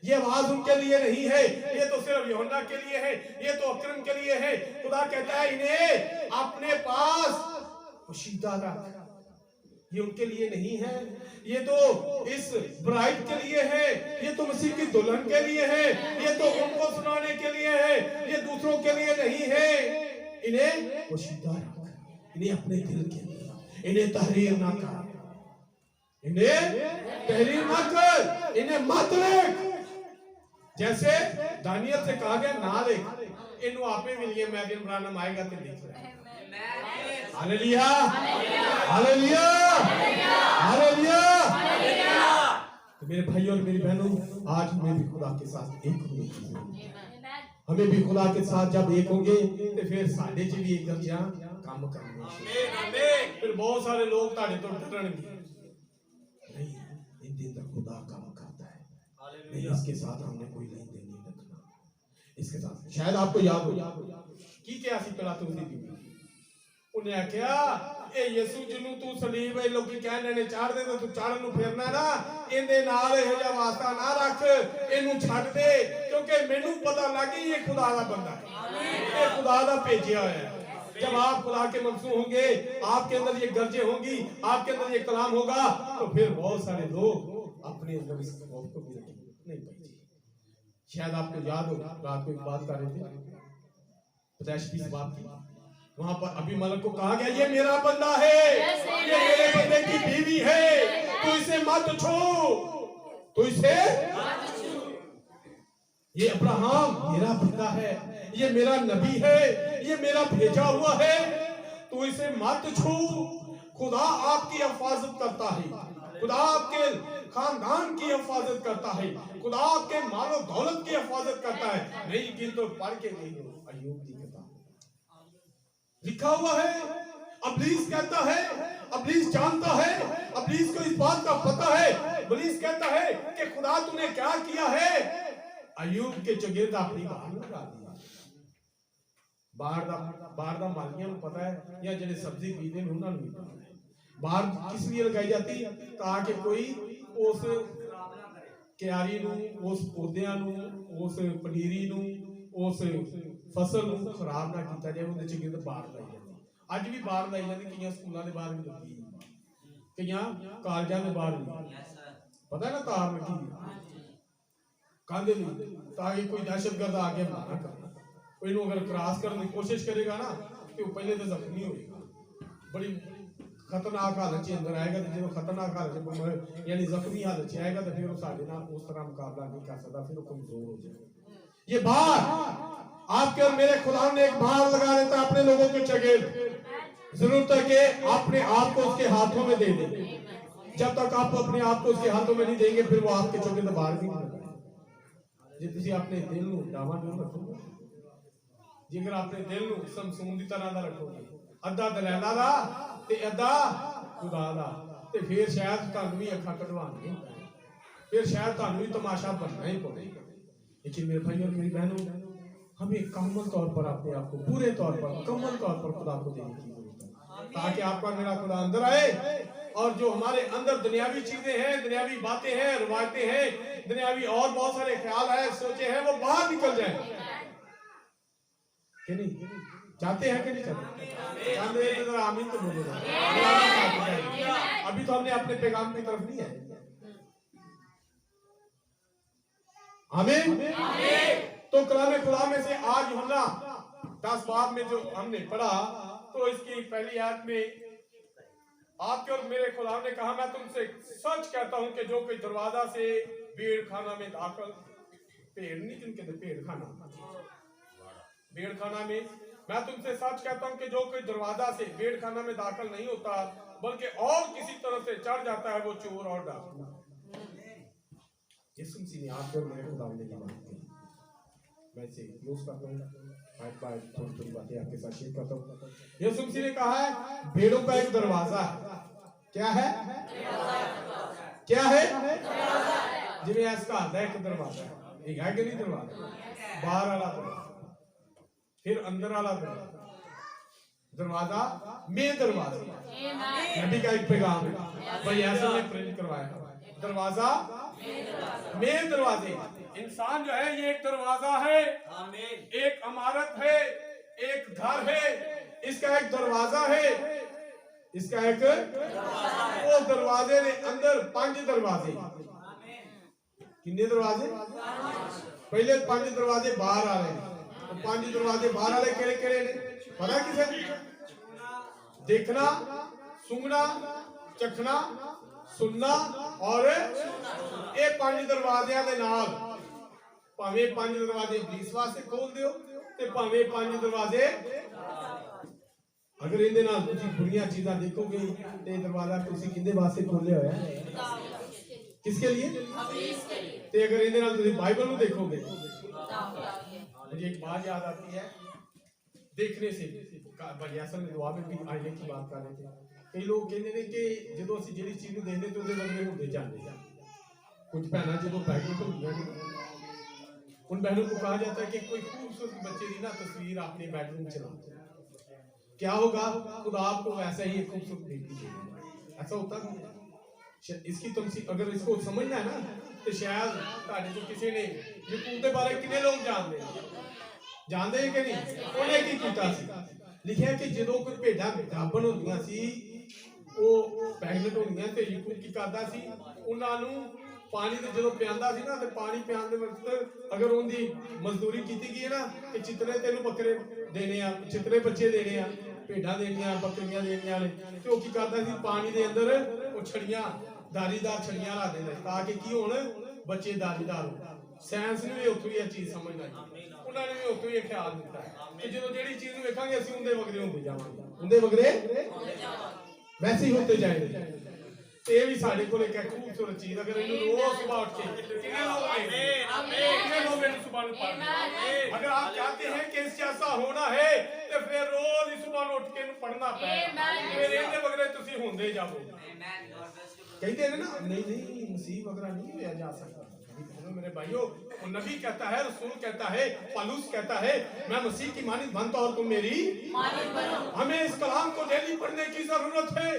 ये आवाज उनके लिए नहीं है, ये तो सिर्फ यूहन्ना के लिए है, ये तो अकरम के लिए है। खुदा कहता है इन्हें अपने पास पोशीदा रख, ये उनके लिए नहीं है, ये तो इस ब्राइड के लिए है, ये तो मसीह की दुल्हन के लिए है, ये तो उनको सुनाने के लिए है, ये दूसरों के लिए नहीं है। इन्हें पोशीदा रख, इन्हें अपने दिल के अंदर, इन्हें तहरीर ना कर, इन्हें तहरीर ना कर, इन्हें मत लिख। जैसे दानियल से कहा गया ना लिख, इन्हों आपे मिलिए मैं दिन ब्रानम आएगा तो लिख रहा है। Hallelujah hallelujah hallelujah. तो मेरे भाई और मेरी बहनों, आज हमें भी खुदा के साथ एक होने की जरूरत है। हमें भी खुदा के साथ जब एक होंगे तो फिर साडे च भी एक गर्जियां काम करने। फिर बहुत सारे लोग ताड़े तो डरनगे, नहीं इन दिन तक खुदा काम करता है, नहीं इसके साथ हमने कोई लेन देन नहीं रखना। इसके साथ शायद आपको याद हो की क्या सी पिलातुस दी बीवी, उन्हें आख्या ए यीशु जिन्नू तू सलीब ए लोग कहने ने चाड़ दे, तो तू चाड़न नु फिरना ना, इहदे नाल इहो जिहा वास्ता ना रख, इहनू छड्ड दे, क्योंकि मैनू पता लग गई ये खुदा दा बंदा है, ये खुदा दा भेजिया होया है। जब आप खुदा के मंसूब होंगे, आपके अंदर ये गर्जे होंगी, आपके अंदर ये कलाम होगा, तो फिर बहुत सारे लोग अपने अंदर इस खौफ को भी रखेंगे। नहीं भाई, शायद आपको याद होगा रात को एक बात कर रहे थे 50-20 बात की, वहां पर अबीमेलेक को कहा गया ये मेरा बंदा है, ये मेरे बंदे की बीवी है, तू इसे मत छू, तू इसे ये अब्राहम मेरा बंदा है, ये मेरा नबी है, ये मेरा भेजा हुआ है, तू इसे मत छू। खुदा आपकी हिफाजत करता है, खुदा आपके खानदान की हिफाजत करता है, खुदा आपके मालो दौलत की हिफाजत करता है। नहीं यकीन तो पढ़ के नहीं हो, अय्यूब की किताब लिखा हुआ है। अब्लीस कहता है, अब्लीस जानता है, अब्लीस को इस बात का पता है, अब्लीस कहता है कि खुदा तूने क्या किया है। अय्यूब के चगिर्द अपनी बाहर लगा दिया, बाहर दा मालियां नूं पता है या जेडे सब्जी पींदे ने उन्हां नूं भी पता है, बाहर किस लिए लगाई जाती ताकि कोई उस क्यारी नूं, उस पौधिਆਂ ਨੂੰ, उस पनीरी ਨੂੰ, उस फसल ਨੂੰ खराब ना ਕੀਤਾ ਜਾਏ। ਉਹਦੇ ਚ ਗਿੰਦ ਬਾਹਰ ਲਾਈ ਜਾਂਦੀ, ਅੱਜ ਵੀ ਬਾਹਰ ਲਾਈ ਜਾਂਦੀ, ਕਈਆਂ ਸਕੂਲਾਂ ਦੇ ਬਾਹਰ ਵੀ ਲੱਗੀ, ਕਈਆਂ ਕਾਲਜਾਂ ਦੇ ਬਾਹਰ ਵੀ, ਪਤਾ ਨਾ ਤਾਰ ਲੱਗੀ ਕਾਹਦੇ ਲਈ, ਤਾਂ ਕਿ ਕੋਈ ਦਹਿਸ਼ਤਗਰਦ ਆ ਕੇ ਹਮਲਾ ਨਾ करे। ਇਹਨੂੰ अगर क्रॉस करने की कोशिश करेगा ना तो पहले तो जख्मी होएगा, बड़ी खतरनाक हालत च अंदर आएगा, तो जो खतरनाक हालत यानी जख्मी हालत च आएगा तो फिर वो साडे नाल उस तरह मुकाबला नहीं कर सकता, फिर वो कमजोर हो जाएगा। ये बाहर आपके और मेरे खुदा ने एक बाहर लगा देता है अपने लोगों के चगेल, जरूरत है कि अपने आप को उसके हाथों में दे दें। जब तक आप अपने आप को उसके हाथों में नहीं देंगे फिर वो आपके चोगे तो बाहर नहीं लगाएगा। जे तुसी अपने दिल नूं डावाडोल रखोगे, जेकर अपने दिल नूं समसून दी तरह दा रखोगे, अद्धा दलैला दा ते अद्धा खुदा दा, ते फिर शायद तुहानू भी अखां कढवानी नहीं, फिर शायद तुहानू भी तमाशा बनना ही पवेगा। लेकिन मेरे भाई और मेरी बहनों, हमें मुकम्मल तौर पर अपने आप को, पूरे तौर पर, मुकम्मल तौर पर खुदा को देने की जरूरत है, ताकि आपका मेरा खुदा अंदर आए और जो हमारे अंदर दुनियावी चीजें हैं, दुनियावी बातें हैं, रवायतें हैं, दुनियावी और बहुत सारे ख्याल है, सोचे हैं, वो बाहर निकल जाए कि नहीं? चाहते हैं कि नहीं चाहते? चाहते हैं तो आमीन तो बोलो। अभी तो हमने अपने पैगाम की तरफ नहीं है, आमीन। तो कलाम खुदा में से आज यूहन्ना 10 बाब में जो हमने पढ़ा, तो इसकी पहली आयत में आपके और मेरे खुदा ने कहा, मैं तुमसे सच कहता हूं कि जो कोई दरवाजा से भेड़ खाना में दाखिल, भेड़ नहीं जिनके भेड़ खाना, भेड़ खाना में, मैं तुमसे सच कहता हूं कि जो कोई दरवाजा से भेड़ खाना में दाखिल नहीं होता बल्कि और किसी तरफ से चढ़ जाता है, वो चोर और डाकू। यीशु मसीह ने आपके और मेरे खुदा ने बात की। मैं इसे क्लोज करता हूं, थोड़ी बातें आपके साथ शेयर करता हूं। यीशु मसीह ने कहा है भेड़ों का एक दरवाजा है। क्या है? क्या है? जिन्हें ऐसा आता है एक दरवाजा है, एक है कि नहीं दरवाजा, बाहर वाला दरवाजा, फिर अंदर वाला दरवाजा, दरवाजा में दरवाजा, नबी का एक पैगाम है भाई, ऐसा ने प्रिंट करवाया, दरवाजा में दरवाजे। इंसान जो है ये एक दरवाजा है, एक इमारत है, एक घर है, इसका एक दरवाजा है, इसका एक वो दरवाजे ने अंदर 5 दरवाजे, कितने दरवाजे? पहले 5 दरवाजे बाहर आ रहे हैं, तो 5 दरवाजे बाहर वाले केड़े केड़े ने पता किसे? देखना, सुनना, चखना, सुनना और ये 5 दरवाजियां दे नाल भावें 5 दरवाजे इबलीस वास्ते खोल दियो ते भावें 5 दरवाजे, अगर इहदे नाल तुसीं बुरियां चीज़ां देखोगे ते दरवाजा तुसीं किहदे वास्ते खोलिया होया है? किसके लिए? इबलीस के लिए। ते अगर इहदे नाल तुसीं बाइबल नूं देखोगे, मुझे एक बात याद आती है देखने से, भाई असल में दुआ में भी आईने की बात कर रहे थे। कई लोग कहते हैं कि जो असं जी चीज़ को देखते तो वगैरह होते जाते हैं, कुछ भैन जो पैकेट होंगे उन बहनों को कहा जाता है कि कोई खूबसूरत बच्चे की ना तस्वीर अपने बेडरूम चला, क्या होगा? खुदा आपको वैसा ही एक खूबसूरत बेटी देगा, ऐसा होता है। इसकी तुम अगर इसको समझना है ना तो शायद जो किसी ने यकूब के बारे कितने लोग जानते हैं कि नहीं? उन्हें की किया लिखा कि जो कोई भेड़ा गाभण होंदियां सी, वो प्रेगनेंट होंदियां ते यकूब की करदा सी, उन्हां नूं पानी ते जो पियांदा सी ना, ते पानी पियान दे वक्त अगर उनकी मजदूरी की गई ना कि जितने तेन बकरे देने आ, जितने बच्चे देने आ, भेड़ा देनिया, बकरियां देनिया ने, ते वो की करदा सी पानी दे अंदर वो छड़ियां, दारीदार छड़ियां ला देंदा ताकि की होण बच्चे दारीदार हो। साइंस ने भी उत्थों ही चीज समझ आई, उन्होंने भी उत्थों ही ख्याल दिता है कि जो जेड़ी चीज नूं वेखांगे असीं उंदे वगरे होंदे जावांगे, उंदे वगरे वैसे ही होते जाएंगे। ते ये भी साडे कोल एक खूबसूरत चीज, अगर इन्हूं रोज सुबह उठ के कितने लोग इन्हूं सुबह नूं पढ़ते, अगर आप चाहते हैं कि इस जैसा होना है तो फिर रोज ही सुबह उठ के पढ़ना पड़ेगा, फिर इहदे वगरे तुसीं होंदे जाओगे। कहते हैं ना नहीं नहीं मसीह वगैरह नहीं होया जा सकता, मेरे भाइयों, वो नबी कहता है, रसूल कहता है, पौलुस कहता है, मैं मसीह की मानिंद बनता और तुम मेरी मानिंद बनो। हमें इस कलाम को डेली पढ़ने की जरूरत है,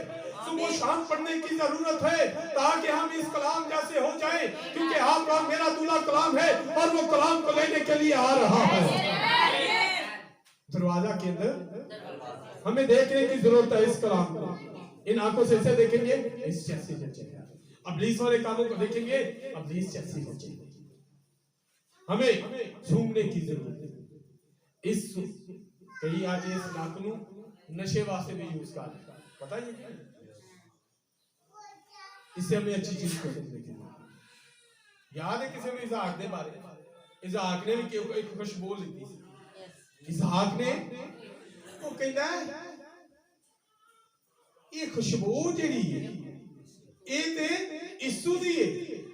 सुबह शाम पढ़ने की जरूरत है, ताकि हम इस कलाम जैसे हो जाएं, क्योंकि आपका मेरा दूल्हा कलाम है और वो कलाम को लेने के लिए आ रहा है। दरवाजा के अंदर हमें देखने की जरूरत है इस कलाम को। इन आंखों से ऐसे देखेंगे, इस जैसे जचेगा। अब्लीस वाले कामों को देखेंगे, अब्लीस जैसे जचेगा। हमें झूमने की जरूरत है। इस कई आज इस नाकनू नशे वास्ते भी यूज कर रहे, पता ही है। इससे हमें अच्छी चीज को समझने की याद है। किसी ने इसहाक के बारे, इसहाक ने भी एक खुशबू ली थी। इसहाक ने वो कहता है ये खुशबू जड़ी है ये ते यीशु दी है,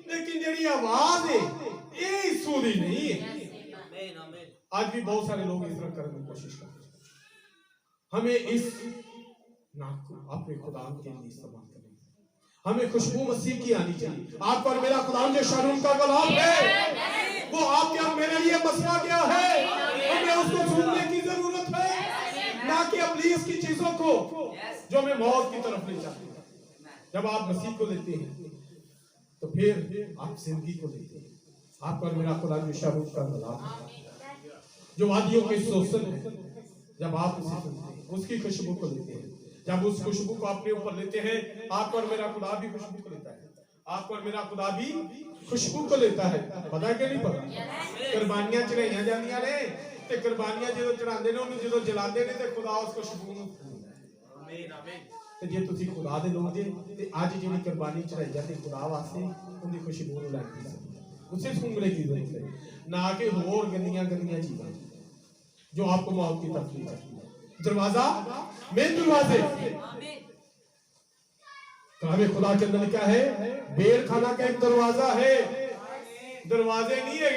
लेकिन जड़ी आवाज है ये यीशु दी नहीं है। आज भी बहुत सारे लोग इस तरह करने की कोशिश करते हैं। हमें इस नाक को अपने खुदा के लिए इस्तेमाल करना है। हमें खुशबू मसीह की आनी चाहिए। आप पर मेरा खुदा जो शारून का कलाम है वो आपके और मेरे लिए मसला गया है। हमें उसको छूने की जरूरत है, ना कि इब्लीस की चीजों को जो हमें मौत की तरफ ले जाती है। जब आप मसीह को लेते हैं तो फिर आप जिंदगी को लेते हैं। आप पर मेरा खुदा जो शारून का कलाम है, जो वादियों के शोषण है, जब आप उसे सुनते हैं, उसकी खुशबू को लेते हैं, जब उस खुशबू को अपने ऊपर लेते हैं, आप और मेरा खुदा भी खुशबू को लेता है। आप और मेरा खुदा भी खुशबू को लेता है। पता है कि नहीं पता? कुर्बानियां चढ़ाइयां जांदियां ने ते कुर्बानियां जो चढ़ाते ने उन्हें जो जलाते ने ते खुदा उस खुशबू ਨੂੰ आमीन आमीन। ਤੇ ਜੇ ਤੁਸੀਂ ਖੁਦਾ ਦੇ ਲੋਕ ਜੇ ਤੇ ਅੱਜ ਜਿਹੜੀ ਕੁਰਬਾਨੀ ਚੜਾਈ ਜਾਂਦੀ ਖੁਦਾ ਵਾਸਤੇ ਉਹਦੀ ਖੁਸ਼ਬੂ ਨੂੰ ਲੈਂਦੀ ਹੈ। उसे सूंघने की जरूरत है, ना कि होर गंदियां गंदियां चीजें जो आपको मौत की तरफ ले जाती है। दरवाजा मेन दरवाजे कलाम खुदा के अंदर क्या है? बेड़ खाना का एक दरवाजा है। दरवाजे नहीं है,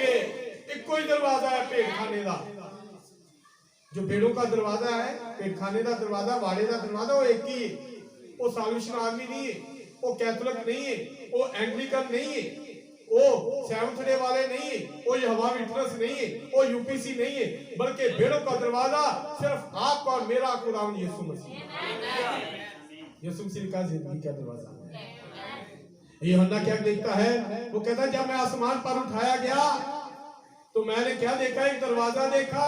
एक कोई दरवाजा है पेड़ खाने का। जो पेड़ों का दरवाजा है, पेड़ खाने का दरवाजा, वाड़े का दरवाजा, वो एक ही है। वो साल्वेशन आर्मी नहीं है, वो कैथोलिक नहीं है, वो एंग्लिकन नहीं है, वो सेवंथ डे वाले नहीं है, वो यहोवा विटनेस नहीं है, वो यूपीसी नहीं है, बल्कि भेड़ों का दरवाजा सिर्फ आपका और मेरा खुदा यीशु मसीह। यीशु मसीह का जिंदगी का दरवाजा। यूहन्ना क्या लिखता है? वो कहता है जब मैं आसमान पर उठाया गया तो मैंने क्या देखा? एक दरवाजा देखा।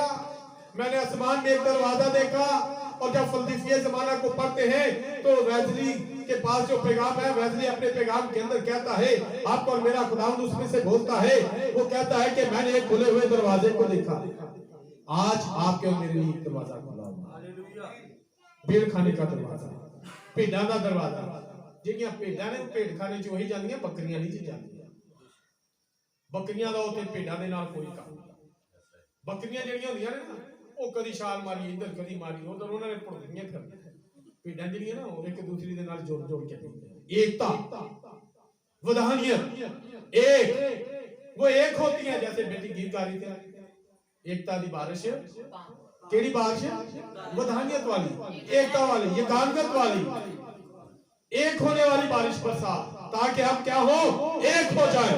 मैंने आसमान में एक दरवाजा देखा। और जब फिलदिफिया जमाना को पढ़ते हैं तो वेस्ली के पास जो पैगाम है, वेस्ली अपने पैगाम के अंदर कहता है, आपको और मेरा खुदावंद उसमें से बोलता है, वो कहता है कि मैंने एक खुले हुए दरवाजे को देखा। आज आपके और मेरे लिए एक दरवाजा खुला हुआ, भेड़ खाने का दरवाजा, भेड़ा का दरवाजा। जिहड़ियां भेड़ां ने भेड़ खाने च वही जांदियां, बकरियां नहीं जांदियां। बकरियां दा उत्ते भेड़ां दे नाल कोई काम नहीं। बकरियां जिहड़ियां होंदियां ने ना, वो कदी छाल मारी इधर कदी मारी उधर, उन्होंने भुड़कदियां फिरदियां। भेड़ां जिहड़ियां ना वो एक दूसरे दे नाल जोड़ जोड़ के एकता वदानियत एक वो एक होती है। जैसे बेटी गीत गा रही थी, एकता दी बारिश। केड़ी बारिश? वदानियत वाली, एकता वाली, यगानत वाली, एक होने वाली बारिश बरसा, ताकि हम क्या हो? एक हो जाए।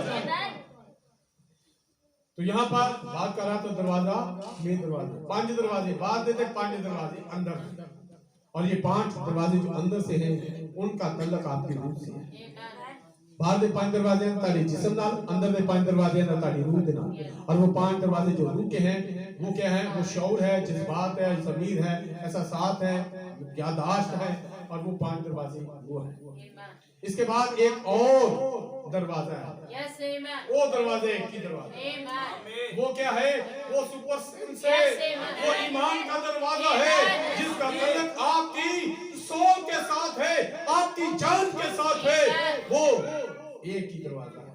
तो यहाँ पर बात कर रहा तो दरवाजा मेन दरवाजे, 5 दरवाजे बाहर देते, 5 दरवाजे अंदर। और ये 5 दरवाजे जो अंदर से हैं उनका तल्लक आपके रूह से है। बाहर दे 5 दरवाजे ताड़ी जिस्म नाल, अंदर दे 5 दरवाजे ताड़ी रूह दे नाल। और वो 5 दरवाजे जो रूह के हैं वो क्या है? वो शऊर है, जज्बात है, ज़मीर है, एहसासात है, याददाश्त है, और वो 5 दरवाजे वो है। इसके बाद एक और दरवाजा है। वो दरवाजे एक ही दरवाजा, वो क्या है? वो सुपर सेंस है, वो ईमान का दरवाजा है, जिसका तल्लुक आपकी सोल के साथ है, आपकी जान के साथ है। वो एक ही दरवाजा है।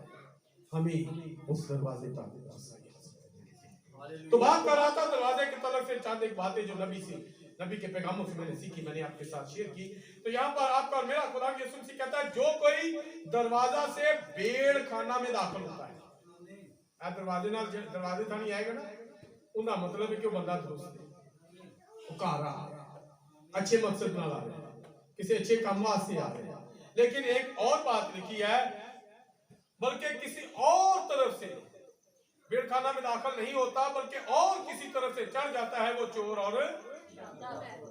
हमें उस दरवाजे तक तो बात कर रहा था दरवाजे के तल्लुक से चंद एक बातें जो नबी के पैगामों से मैंने सीखी, मैंने आपके साथ शेयर की। तो यहाँ पर आपका और मेरा खुदा यीशु मसीह कहता है, जो कोई दरवाजा से भेड़ खाना में दाखिल होता है, दरवाजे था नहीं आएगा ना, उनका मतलब है कि वो बंदा दुरुस्त है, उकारा अच्छे मकसद ना ला रहे, किसी अच्छे काम वास्ते आ रहे। लेकिन एक और बात लिखी है, बल्कि किसी और तरफ से बेड़खाना में दाखिल नहीं होता, बल्कि और किसी तरफ से चढ़ जाता है वो चोर। और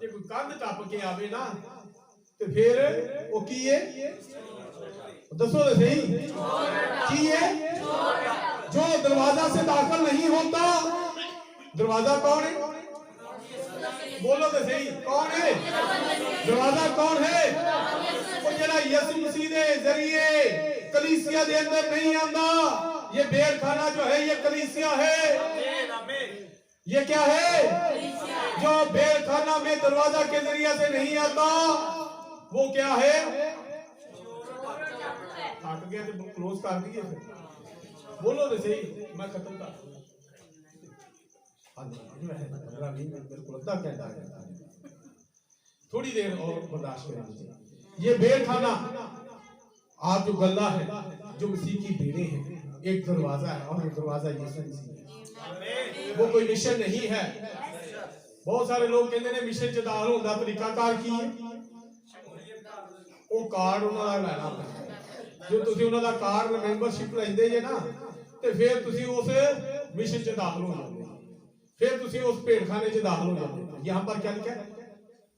ये कोई कंध टप के आवे ना तो फिर वो की है, दसो तो सही की है। जो दरवाजा से दाखिल नहीं होता, दरवाजा कौन है? बोलो तो सही, कौन है दरवाजा? कौन है? वो जरा यीशु मसीह के जरिए कलीसिया के अंदर नहीं आंदा। ये बेड़खाना जो है ये कलीसिया है। ये क्या है? जो बेड़खाना में दरवाजा के जरिए से नहीं आता वो क्या है? थक गया तो क्लोज कर दिए फिर। बोलो तो सही, मैं खत्म कर थोड़ी देर और बर्दाश्त करें। ये बेड़खाना आप जो गल्ला है, जो मसीह की भेड़ें हैं, एक दरवाजा है और एक दरवाजा यीशु मसीह है। वो कोई मिशन नहीं है। बहुत सारे लोग कहते हैं मिशन च दाखल होने का तरीकाकार की है। वो कार्ड उन्होंने लेना पैंदा। जो तुसी उन्हों दा कार्ड मेंबरशिप लेंदे जे ना ते फिर तुसी उस मिशन च दाखिल हो जाते, फिर तुसी उस भेड़खाने च दाखिल हो जाते। यहाँ पर क्या लिखा है?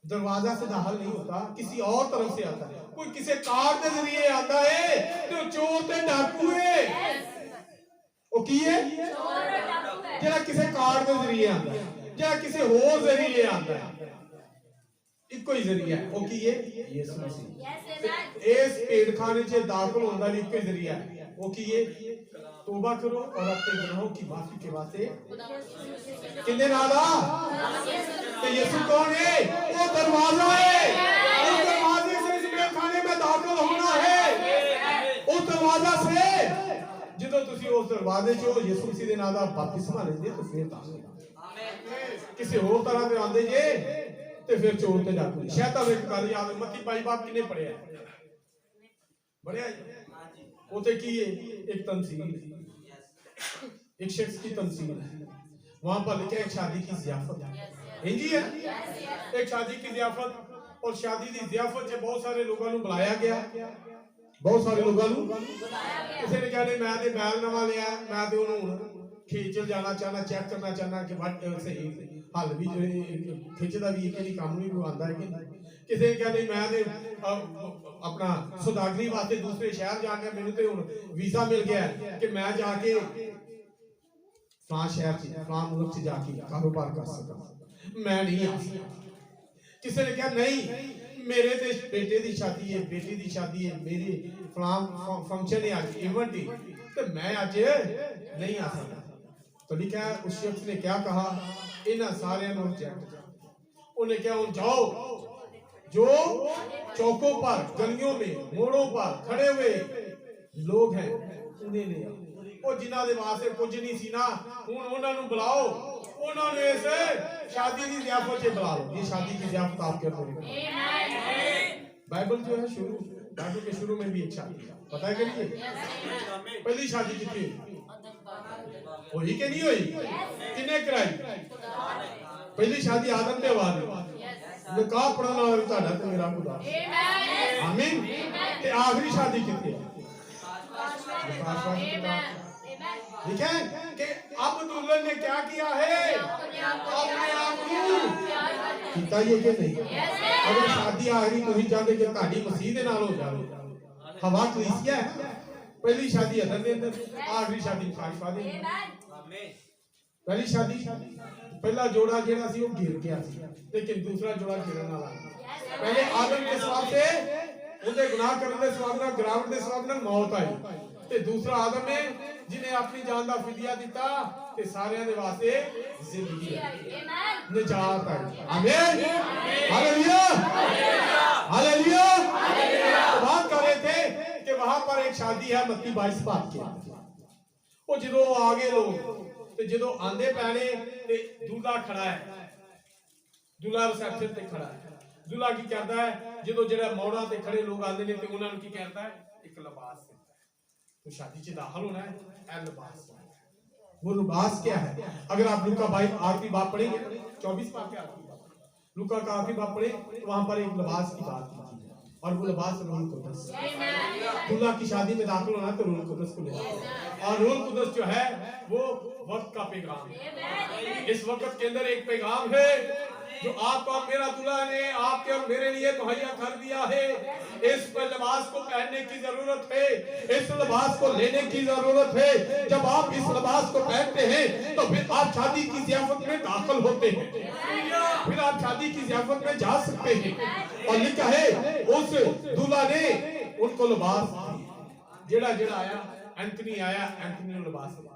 दरवाजा से दाखिल नहीं होता, किसी और तरफ से आता है। कोई किसी कार्ड के जरिए आता है तो चोर ते डाकू है। वो की है? जरा किसी कार्ड के जरिए आता है, जरा किसी होर जरिए आता है। इको ही जरिया है। वो की है? यीशु मसीह। इस भेड़खाने से दाखिल होने का इको ही जरिया है। वो की है? तौबा करो और अपने गुनाहों की माफी के वास्ते किन्ने नाला तो यीशु कौन है? वो दरवाजा है। उस दरवाजे से इस बेड़खाने में दाखिल होना है। उस दरवाजा से जो तुसी उस दरवाजे चो यीशु मसीह दे नाम दा बपतिस्मा लेंदे तो फिर दाखिल। किसी और तरह दे आंदे जे ते फिर चोर ते डाकू। शैतान एक गल याद है, मत्ती 22 बाब किने पढ़िया बढ़िया उते की है? एक तमसील, एक शख्स की तमसील है। वहां पर लिखा है एक शादी की ज़ियाफत है। इंजी है एक शादी की ज़ियाफत। और शादी की ज़ियाफत से बहुत सारे लोगों को बुलाया गया। बहुत सारे लोगों को किसी ने कहने मैं ते बैल नवा लिया, मैं ते उन्होंने खींचल जाना चाहना, चेक करना चाहना कि बट सही हल भी जो खिंचदा भी है काम भी आंदा है कि नहीं। किसी ने कहने मैं ते अपना सौदागरी वास्ते दूसरे शहर जाना, मैंने तो हुण वीजा मिल गया कि मैं जाके फलां शहर च फलां मुल्क च जाके कारोबार कर सका, मैं नहीं आ सकता। किसी ने कहा नहीं मेरे ते बेटे दी शादी है, बेटी दी शादी है, मेरी फलां फंक्शन है आज इवेंट है तो मैं आज नहीं आ सकता। तो लिखा है उस शख्स ने क्या कहा? इन्हां सारियां नूं रिजेक्ट। उन्हें क्या उन जाओ जो चौकों पर, गलियों में, मोड़ों पर खड़े हुए लोग हैं उन्हें ले आओ। ਉਹ ਜਿਨ੍ਹਾਂ ਦੇ ਵਾਸਤੇ ਕੁਝ ਨਹੀਂ ਸੀ ਨਾ ਹੁਣ ਉਹਨਾਂ ਨੂੰ ਬੁਲਾਓ, ਉਹਨਾਂ ਨੂੰ ਇਸ शादी की ज़ियाफत से बुला लो। ये शादी की ज़ियाफत आपके ऊपर। बाइबल जो है शुरू, बाइबल के शुरू में भी एक शादी पता है कि पहली शादी कितनी हुई कि नहीं हुई? किन्ने कराई? पहली शादी आदम के बाद निकाह पढ़ने वाला ਤੁਹਾਡਾ ਤੇ ਮੇਰਾ खुदा आमीन। ते आखिरी शादी कितनी है? ठीक है कि अब दुल्हन ने क्या किया है? अपने आप को किया ये कि नहीं? अगर शादी आखिरी तुम चाहते कि ताड़ी मसीह दे नाल हो जावे, हवा कलीसिया है। पहली शादी अदन दे अंदर, आखिरी शादी खालिफा दे अंदर। पहली शादी पहला जोड़ा जेड़ा सी वो गिर गया सी, लेकिन दूसरा जोड़ा गिरन वाला। पहले आदम के सवाब से उनके गुनाह करने के सवाब नाल, गिरावट के सवाब नाल मौत आई, ते दूसरा आदम है जिन्हें अपनी जान का फिदिया दिता ते सारियां दे वास्ते जिंदगी आई, निजात आई। आमीन हालेलुया हालेलुया। बात कर रहे थे कि वहां पर एक शादी है मत्ती 22 बात की। वो जो आ गए लोग ते जो आंदे पैने ते दूल्हा खड़ा है, दूल्हा रिसेप्शन ते खड़ा है। दूल्हा की करता है जो जेड़ा मौड़ा ते खड़े लोग आंदे ने ते उन्हां नूं की कहता है? एक लिबास तो शादी च दाखिल होना है, ए लिबास। वो लिबास क्या है? अगर आप लूका 22 आखिरी बात पढ़ेंगे, 24 बात के आखिरी बात, लूका का आखिरी बात पढ़े तो वहां पर एक लिबास की बात की है। और वो लिबास रूह कुदस। दूल्हा की शादी में दाखिल होना तो रूह कुदस को ले, और रूह कुदस जो है वो वक्त का पैगाम है। इस वक्त के अंदर एक पैगाम है जो आपका और मेरा दूल्हा ने आपके और मेरे लिए मुहैया कर दिया है। इस लिबास को पहनने की जरूरत है, इस लिबास को लेने की जरूरत है। जब आप इस लिबास को पहनते हैं तो फिर आप शादी की ज़ियाफत में दाखिल होते हैं, फिर आप शादी की ज़ियाफत में जा सकते हैं। और लिखा है उस दूल्हा ने उनको लिबास दिया। जेड़ा जेड़ा आया, एंथनी आया, एंथनी ने लिबास दिया।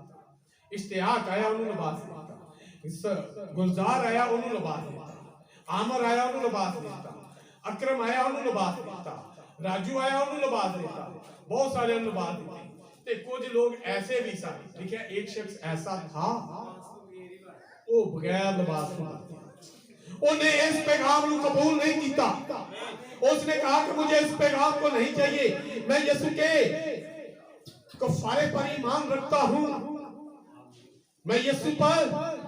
इश्तियाक आया, उन्होंने लिबास दिया। गुलजार आया, उन्होंने लिबास दिया। आमर आया, उन्होंने लिबास दिया। अकरम आया, उन्होंने लिबास दिया। राजू आया, उन्होंने लिबास दिया। बहुत सारे लिबास दिए। कुछ लोग ऐसे भी सारे लिखे, एक शख्स ऐसा था वो बगैर लिबास उन्हें इस पैगाम को कबूल नहीं किया। उसने कहा कि मुझे इस पैगाम को नहीं चाहिए, मैं यीशु के कफारे पर ईमान रखता हूं, मैं यीशु पर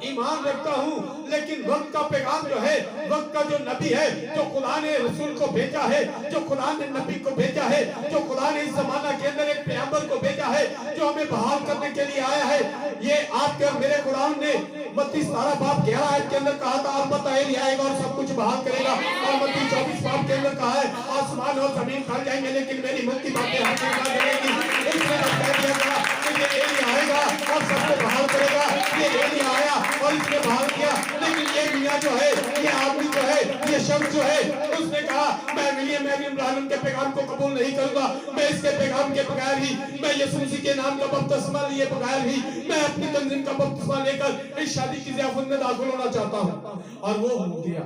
ईमान रखता हूं, लेकिन वक्त का पैगाम जो है, वक्त का जो नबी है, जो खुदा ने रसूल को भेजा है, जो खुदा ने नबी को भेजा है, जो खुदा ने इस जमाना के अंदर एक पैगंबर को भेजा है, जो हमें बहाल करने के लिए आया है, ये आपके और मेरे खुदा ने मत्ती 17 बाब 11 आयत के अंदर कहा था, अलबत्ता एलिया आएगा और सब कुछ बहाल करेगा। और मत्ती 24 बाब के अंदर कहा है, आसमान और जमीन खा जाएंगे लेकिन मेरी मुंह की बातें हरगिज़ ना गिरेंगी। इसलिए कह दिया गया कि ये एलिया आएगा और सबको बहाल करेगा। ये एलिया आया और इसने बहाल किया, लेकिन ये मियां जो है, ये आदमी जो है, ये शख्स जो है, उसने कहा मैं विलियम एवरी ब्रानम के पैगाम को कबूल नहीं करूंगा। मैं इसके पैगाम के बगैर ही, मैं यीशु मसीह के नाम का बपतिस्मा लिए बगैर ही, मैं अपनी तंजीम का बपतिस्मा लेकर इस शादी की ज़ियाफत में दाखिल होना चाहता हूं। और वो हो गया।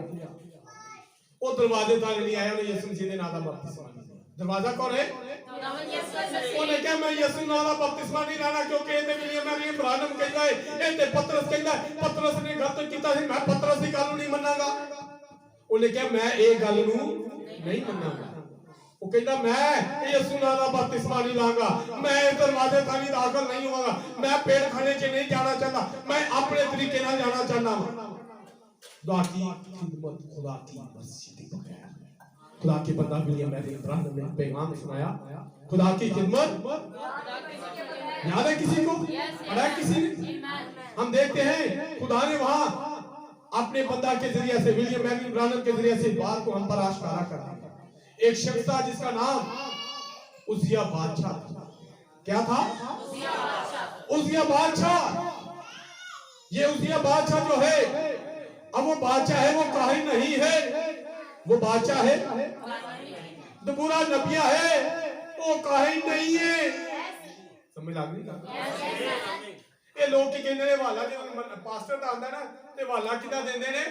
वो दरवाजे तक नहीं आया, उन्हें यीशु मसीह ने नाम का बपतिस्मा। दरवाजा कौन है? उन्हें क्या मैं यीशु नाम का बपतिस्मा नहीं लेना, क्योंकि ये विलियम एवरी ब्रानम कहता है, ये पतरस कहता है, पतरस ने गलत किया है, मैं पतरस की गल नहीं मनांगा। उन्हें क्या मैं एक गल नूं नहीं मनांगा। वो कहता मैं यीशु नाम का बपतिस्मा नहीं लांगा, मैं इस दरवाजे तक दाखिल नहीं होऊंगा, मैं पेड़ खाने च नहीं जाना चाहता, मैं अपने तरीके नाल जाना चाहता हूं। खुदा की खिदमत, खुदा की मर्जी के बगैर, खुदा के बंदा विलियम एवरी ब्रानम ने पैगाम सुनाया, खुदा की खिदमत। याद है किसी को? पढ़ा किसी ने? हम देखते हैं खुदा ने वहां अपने बंदा के जरिए से, विलियम एवरी ब्रानम के जरिए से बात को हम पर आश्कारा कर दिया। एक शख्स था जिसका नाम उजिया बादशाह था। क्या था? उजिया बादशाह। ये उजिया बादशाह जो है, अब वो बादशाह है, वो काहिन नहीं है, वो बादशाह है, दबूरा नबिया है, वो काहिन नहीं है। समझ आ गई? ये लोग की कहने ने वाला जो पास्टर दा आंदा ना, ते वाला किदा देंदे ने?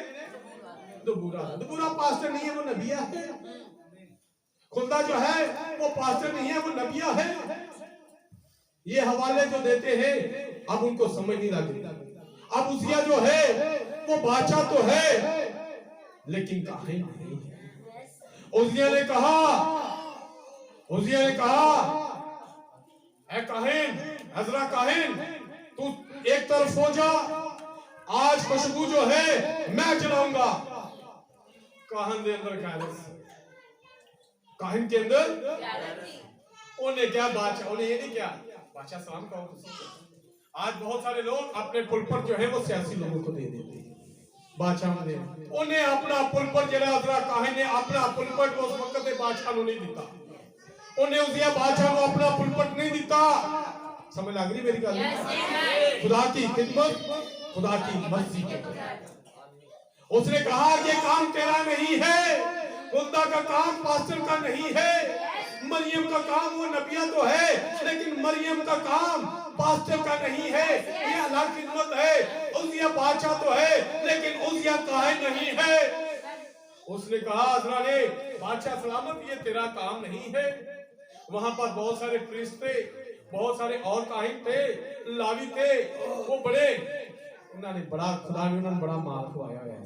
दबूरा। दबूरा पास्टर नहीं है, वो नबिया है। खुदा जो है वो पास्टर नहीं है, वो नबिया है। ये हवाले जो देते हैं अब उनको समझ नहीं लग रही। अब उजिया जो है वो बादशाह तो है लेकिन काहिन नहीं है। उजिया ने कहा ऐ काहिन, हजरा काहिन, तू एक तरफ हो जा, आज खुशबू जो है मैं जलाऊंगा। काहिन के अंदर काहिन के अंदर उन्हें क्या बादशाह, उन्हें ये नहीं क्या बादशाह सलाम कहो। आज बहुत सारे लोग अपने पुलपट जो है वो सियासी लोगों को दे देते हैं, बादशाह ने उन्हें अपना पुलपट जरा हजरा काहिन ने अपना पुलपट उस वक्त के बादशाह को नहीं दिता, उन्हें उजिया बादशाह को अपना पुलपट नहीं दिता। समझ लग रही मेरी गल? खुदा की खिदमत, खुदा की मर्जी के बगैर। उसने कहा ये काम तेरा नहीं है, खुदा का काम पास्टर का नहीं है। मरियम का काम, वो नबिया तो है लेकिन मरियम का काम पास्टर का नहीं है, ये अलग खिदमत है। उजिया बादशाह तो है लेकिन उजिया काहिन नहीं है। उसने कहा हजरा ने, बादशाह सलामत, ये तेरा काम नहीं है। वहां पर बहुत सारे प्रीस्ट थे, बहुत सारे और काहिन थे, लावी थे, वो बड़े, उन्होंने बड़ा, खुदा ने उन्होंने बड़ा माल खुआया है।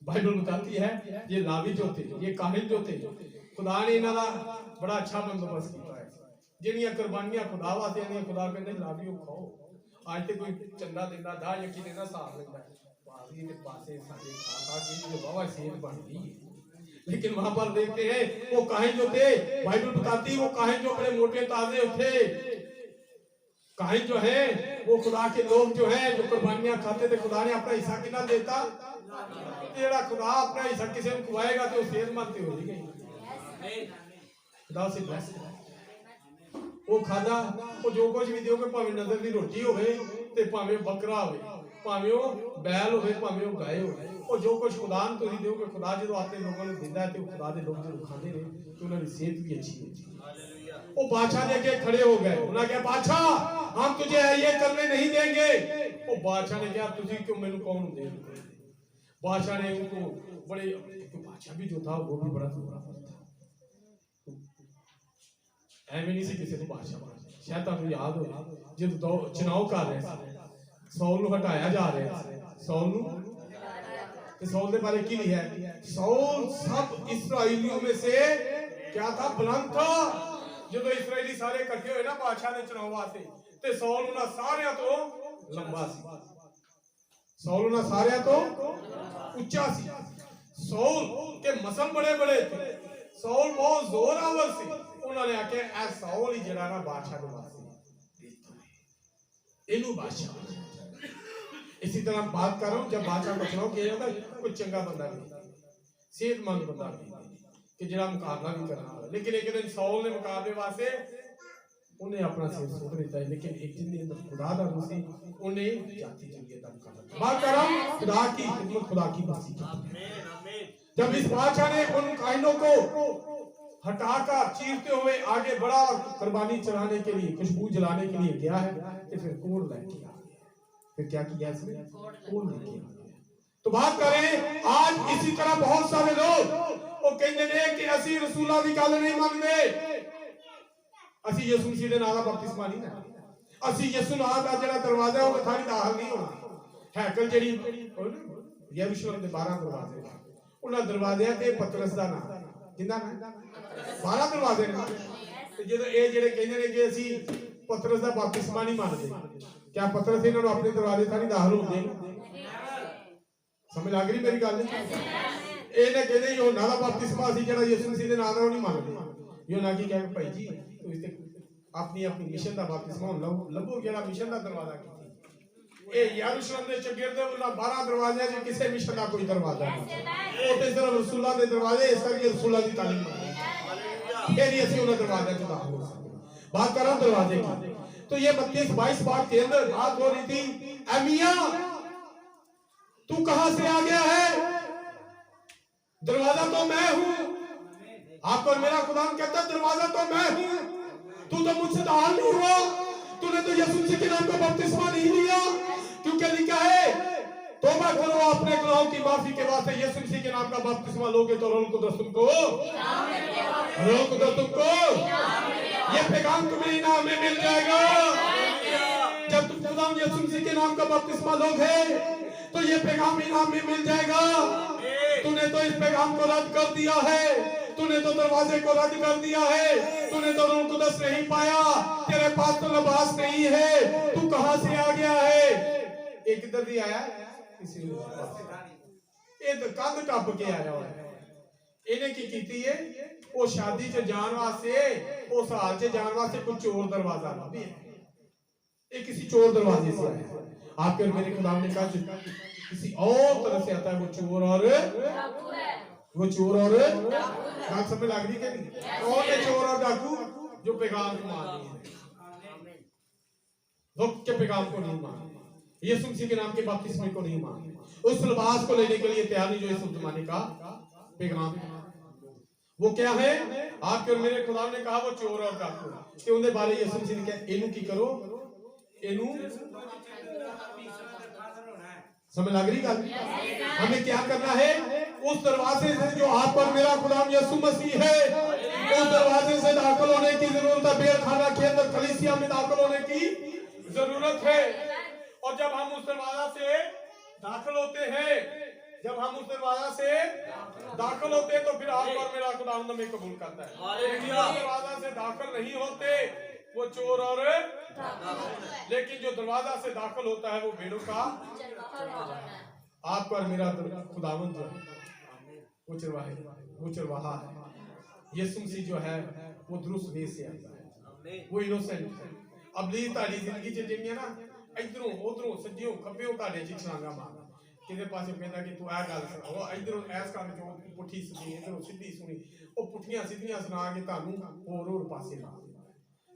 बाइबल बताती है ये लावी जो थे, ये काहिन जो थे, खुदा ने इन्हों का बड़ा अच्छा बंदोबस्त किया है। जिन्नियां कुर्बानियां खुदा वास्ते आंदियां, खुदा कहते लावियो खाओ। आज ते कोई चंदा देंदा, दा यकी देना, हिसाब लेंदा, बाजी ते पासे साडे खा खा के बाबा सेहत बन गई है। लेकिन वहां पर देखते हैं वो काहिन जो थे, बाइबल बताती वो काहिन जो बड़े मोटे ताजे थे, काहिन जो है वो खुदा के लोग जो है जो कुर्बानियां खाते थे, खुदा ने अपना हिस्सा कितना देता, तेरा खुदा अपना हिस्सा किसी को खुआएगा तो सेहतमंद हो गई, खुदा से ब्लेस वो खादा वो जो कुछ भी दोगे, भावे नजर की रोटी होवे ते भावे बकरा होवे, भावे वो बैल होवे, भावे वो गाय होवे, वो जो कुछ खुदा ने तुसी दोगे, खुदा जो अपने लोगों को देता है तो खुदा के लोग जो खाते हैं तो उन्हें सेहत भी अच्छी होती है। वो बादशाह ने के खड़े हो गए, उन्होंने कहा बादशाह हम तुझे ये करने नहीं देंगे। वो बादशाह ने कहा तुझे क्यों मैंने कौन दे, बादशाह ने उनको बड़े, तो बादशाह भी जो था वो भी बड़ा था, ਐਵੇਂ नहीं से किसी को बादशाह बना। शायद ਤੁਹਾਨੂੰ याद हो जब चुनाव कर रहे थे, सौल ਨੂੰ हटाया जा रहा है, सौल ਨੂੰ तो सौल के बारे की लिखा है, सौल सब इस्राएलियों में से क्या था, बुलंद था। जब इस्राएली सारे इकट्ठे हुए ना बादशाह ने चुनाव वास्ते, ते सौल उन्हां सारियां तो लंबा सी, सौल उन्हां सारियां तो ऊंचा सी, सौल के मसल बड़े बड़े थे, सौल बहुत जोरावर सी। उन्होंने आके ऐ सौल ही जड़ा ना बादशाह के वास्ते इनू बादशाह। इसी तरह बात कर रहा हूं, जब बादशाह को चुनाव किया जाता है कोई चंगा बंदा भी, सेहतमंद बंदा भी कि जरा मुकाबला भी करना, लेकिन एक दिन सौल ने मुकाबले वास्ते उन्हें अपना सिर सूट देता है, लेकिन एक दिन के अंदर खुदा दा मसीह उन्हें जाति जंगे दा मुकाबला। बात कर रहा हूं खुदा की खिदमत, खुदा की मसीह। जब इस बादशाह ने उन कायनों को हटाकर चीरते हुए आगे बढ़ा, कुर्बानी चढ़ाने के लिए, खुशबू जलाने के लिए गया है, तो फिर कोड़ लेके आ गया। फिर क्या किया इसने, कोड़ लेके आ गया। तो बात करें आज इसी तरह बहुत सारे लोग वो कहते हैं कि असी रसूला की गल नहीं मानते, असी यीशु मसीह के नाम का बपतिस्मा नहीं लेना, असी यीशु नाम का जेड़ा दरवाजा है वो थारी दाखल नहीं होना। हैकल जेड़ी यरूशलेम के 12 दरवाजे, उन्हां दरवाज़िਆਂ ते पतरस दा नाम किंदा ना 12 दरवाजे ने। ते जदों ये जेड़े कहंदे ने कि असी पतरस दा बपतिस्मा नहीं मानते, क्या पतरस इन्हां नूं अपने दरवाजे तां नहीं दाखल होंदे? समझ लग रही मेरी गल? इहने कहंदे यूहन्ना दा बपतिस्मा असी जेड़ा यीशु मसीह दे नाम नाल नहीं मानते। यूहन्ना की कहे भाई जी तुसीं ते अपनी अपनी मिशन दा बपतिस्मा लभो जेड़ा मिशन दा दरवाजा कीती। ए यरूशलेम दे चगिरदे उन्हां 12 दरवाज़िਆਂ च किसे मिशन दा कोई दरवाजा नहीं, ओह ते सिर्फ रसूलां दे दरवाजे, इस करके रसूलां दी तालीम फिर ही असी उन्हें दरवाजे को दाखिल हो सकते। बात कर रहा हूं दरवाजे की, तो ये 32-22 बात के अंदर बात हो रही थी, ऐ मियां तू कहां से आ गया है? दरवाजा तो मैं हूं। आपको मेरा खुदा कहता दरवाजा तो मैं हूं, तू तो मुझसे दाखिल नहीं हुआ, तूने तो यीशु मसीह के नाम का बपतिस्मा नहीं लिया, क्योंकि लिखा है तौबा करो अपने गुनाहों की माफी के वास्ते, यीशु मसीह के नाम का बपतिस्मा लोगे तो रोल कुदरत तुमको ये पैगाम तुम्हें इनाम में मिल जाएगा। जब तुम खुदा यीशु मसीह के नाम का बपतिस्मा लोगे तो ये पैगाम इनाम में मिल जाएगा। तूने तो इस पैगाम को रद्द कर दिया है, तूने तो दरवाजे को रद्द कर दिया है, तूने तो रूह कुदस नहीं पाया, तेरे पास तो लिबास नहीं है, तू कहां से आ गया है? एक इधर भी आया किसी ये तो कंध टप के आया हुआ है। इन्हें की कीती है, वो शादी च जान वास्ते, उस हाल च जान वास्ते कोई चोर दरवाजा लभी है, ये किसी चोर दरवाजे से आया। आपके और मेरे खुदा ने कहा किसी और तरह से आता है, वो चोर और बात समझ लग रही है नहीं? कौन है चोर और डाकू? जो पैगाम को मान रही है, वक्त के पैगाम को नहीं मान, यीशु मसीह के नाम के बपतिस्मे को नहीं मान, उस लिबास को लेने के लिए तैयार नहीं जो इस जमाने का पैगाम है। वो क्या है? आपके और मेरे खुदा ने कहा वो चोर और डाकू कि उनके बारे यीशु मसीह ने कहा इनू की करो, इनू समझ लग रही गल? हमें क्या करना है? उस दरवाजे से जो आप पर मेरा गुलाम यीशु मसीह है, उस दरवाजे से दाखिल होने की जरूरत है। बेरखाना के अंदर कलीसिया में दाखिल होने की जरूरत है। और जब हम उस दरवाजा से दाखिल होते हैं, जब हम उस दरवाजा से दाखिल होते हैं तो फिर आप और मेरा खुदावंद हमें कबूल करता है। दरवाजा से दाखिल नहीं होते वो चोर और, लेकिन जो दरवाजा से दाखिल होता है वो भेड़ों का, आपका और मेरा खुदावंद जो है वो चरवाहा है। यीशु मसीह जो है वो दुरुस्त वे से आता है, वो इनोसेंट है। अबलीस ताड़ी जिंदगी च जिंदियां ना इधरों उधरों सज्जियों खब्बियों ताड़े च छलांगा मार किसे पासे कहता कि तू आ गल सुन, वो इधरों ऐस काम जो पुठी सुनी इधरों सीधी सुनी, वो पुठियां सीधियां सुना के तानू और पासे ला देता है।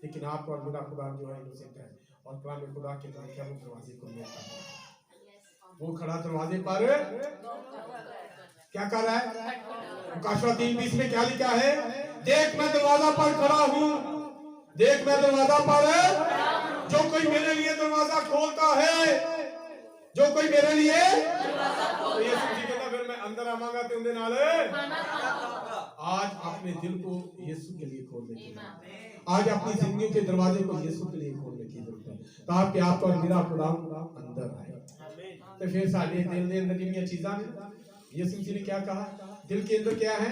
लेकिन आप और मेरा खुदा जो है इनोसेंट है और कलाम खुदा के द्वारा क्या वो दरवाजे को खोलता है। वो खड़ा दरवाजे पर क्या कर रहा है? प्रकाशित 3:20 में क्या लिखा है? देख मैं दरवाजा पर खड़ा हूँ, देख मैं दरवाजा पर, जो कोई मेरे लिए दरवाजा खोलता है, जो कोई मेरे लिए, तो यीशु जी कहता फिर मैं अंदर आवांगा ते उनदे नाल। आज अपने दिल को यीशु के लिए खोलने की, आज अपनी जिंदगी के दरवाजे को यीशु के लिए खोलने की जरूरत है ताकि आपका और मेरा खुदा अंदर आए। तो फिर साडे दिल दे अंदर जिन्नियां चीज़ां ने, यीशु जी ने क्या कहा? दिल के अंदर क्या है?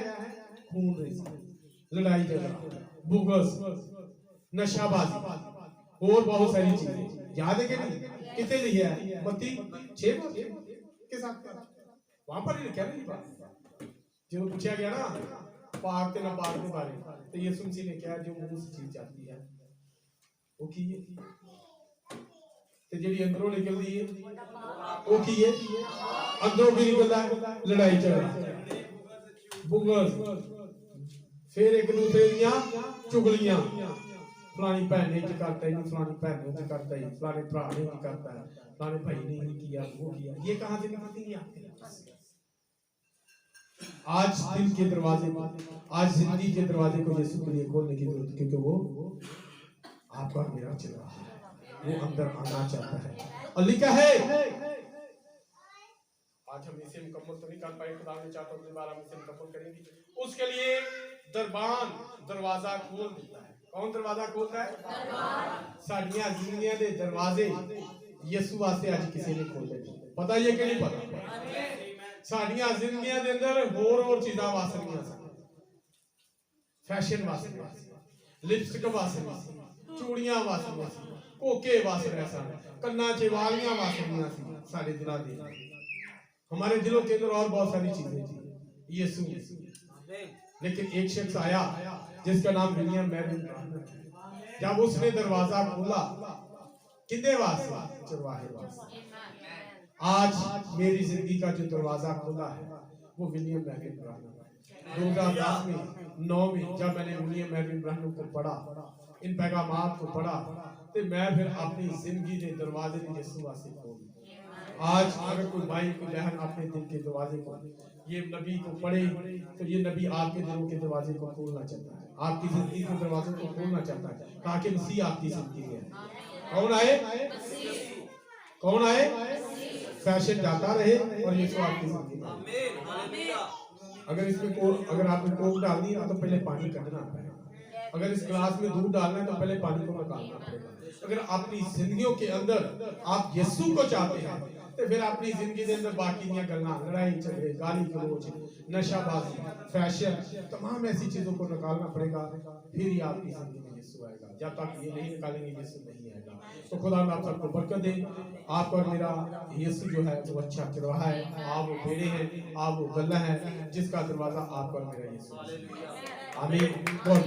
खून, लड़ाई झगड़ा, बुग़्ज़, नशाबाजी और बहुत सारी चीजें। याद है कि नहीं? कितने लिखा है? मत्ती 6 के साथ वहां पर ही लिखा नहीं बात। जो पूछा गया ना पाक ते ना पाक के बारे में, तो यीशु मसीह ने कहा जो मुंह से चीज जाती है वो की है, ते जेडी अंदरों निकलदी है वो की है? अंदरों भी निकलदा है लड़ाई झगड़ा, बुग़्ज़, फिर एक दूसरे दियां चुगलियां, फलानी बहन ने करता है, फलानी बहन ने करता है, फलाने भरा ने करता है, फलाने भाई ने ये किया वो किया। ये कहां से निकलती है आपके? आज दिल के दरवाजे को, आज जिंदगी के दरवाजे को यीशु के लिए खोलने की जरूरत है, क्योंकि वो आपका मेरा चल रहा है, वो अंदर आना चाहता है। और लिखा है आज हम इसे मुकम्मल तो नहीं कर पाए, खुदा ने चाहता है दोबारा हम इसे मुकम्मल करेंगे। उसके लिए दरबान दरवाजा खोल देता है। कौन दरवाजा खोलता है? दरबान। साडियां जिंदगियां दे दरवाजे यीशु वास्ते आज किसी ने खोले, पता ये कि नहीं पता? साडियां जिंदगियां दे अंदर और चीज़ां वासनियां सन, फैशन वासनियां, लिपस्टिक वासनियां, चूड़ियां वासनियां, कोके वासनियां सन, कन्ना च वालियां वासनियां सी साडे दिलों दे। हमारे दिलों के अंदर और बहुत सारी चीजें थी यीशु। लेकिन एक शख्स आया जिसका नाम विलियम मैरिन था। जब उसने दरवाजा खोला कितने वास्ते? चरवाहे वास्ते। आज मेरी जिंदगी का जो दरवाजा खोला है वो विलियम मैरिन ब्रानम है। 2010 में 9 में जब मैंने विलियम मैरिन ब्रानम को पढ़ा, इन पैगामात को पढ़ा, तो मैं फिर अपनी जिंदगी के दरवाजे को यीशु वास्ते खोल। आज अगर कोई भाई कोई बहन अपने दिल के दरवाजे को ये नबी को पढ़े, तो ये नबी आपके दिलों के दरवाजे को खोलना चाहता है, आपकी जिंदगी के दरवाजे को खोलना चाहता है ताकि मसीह आपकी जिंदगी में। कौन आए? कौन आए? फैशन जाता रहे और यीशु आपकी जिंदगी में। अगर इसमें अगर आपने कोक डालनी है तो पहले पानी कढ़ना पड़ेगा। अगर इस गिलास में दूध डालना है तो पहले पानी को निकालना पड़ेगा। अगर अपनी जिंदगियों के अंदर आप यीशु को चाहते हैं तो फिर अपनी जिंदगी के अंदर बाकी दी गल्लां, लड़ाई झगड़े, गाली गलौज, नशाबाजी, फैशन, तमाम ऐसी चीजों को निकालना पड़ेगा, फिर ही आपकी जिंदगी में यीशु आएगा। जब तक ये नहीं निकालेंगे यीशु नहीं आएगा। तो खुदा आप सबको बरकत दे। आप और मेरा यीशु जो है वो अच्छा चरवाहा है, आप वो भेड़े हैं, आप वो गल्ला है जिसका दरवाजा आप और मेरा यीशु। आमीन। बहुत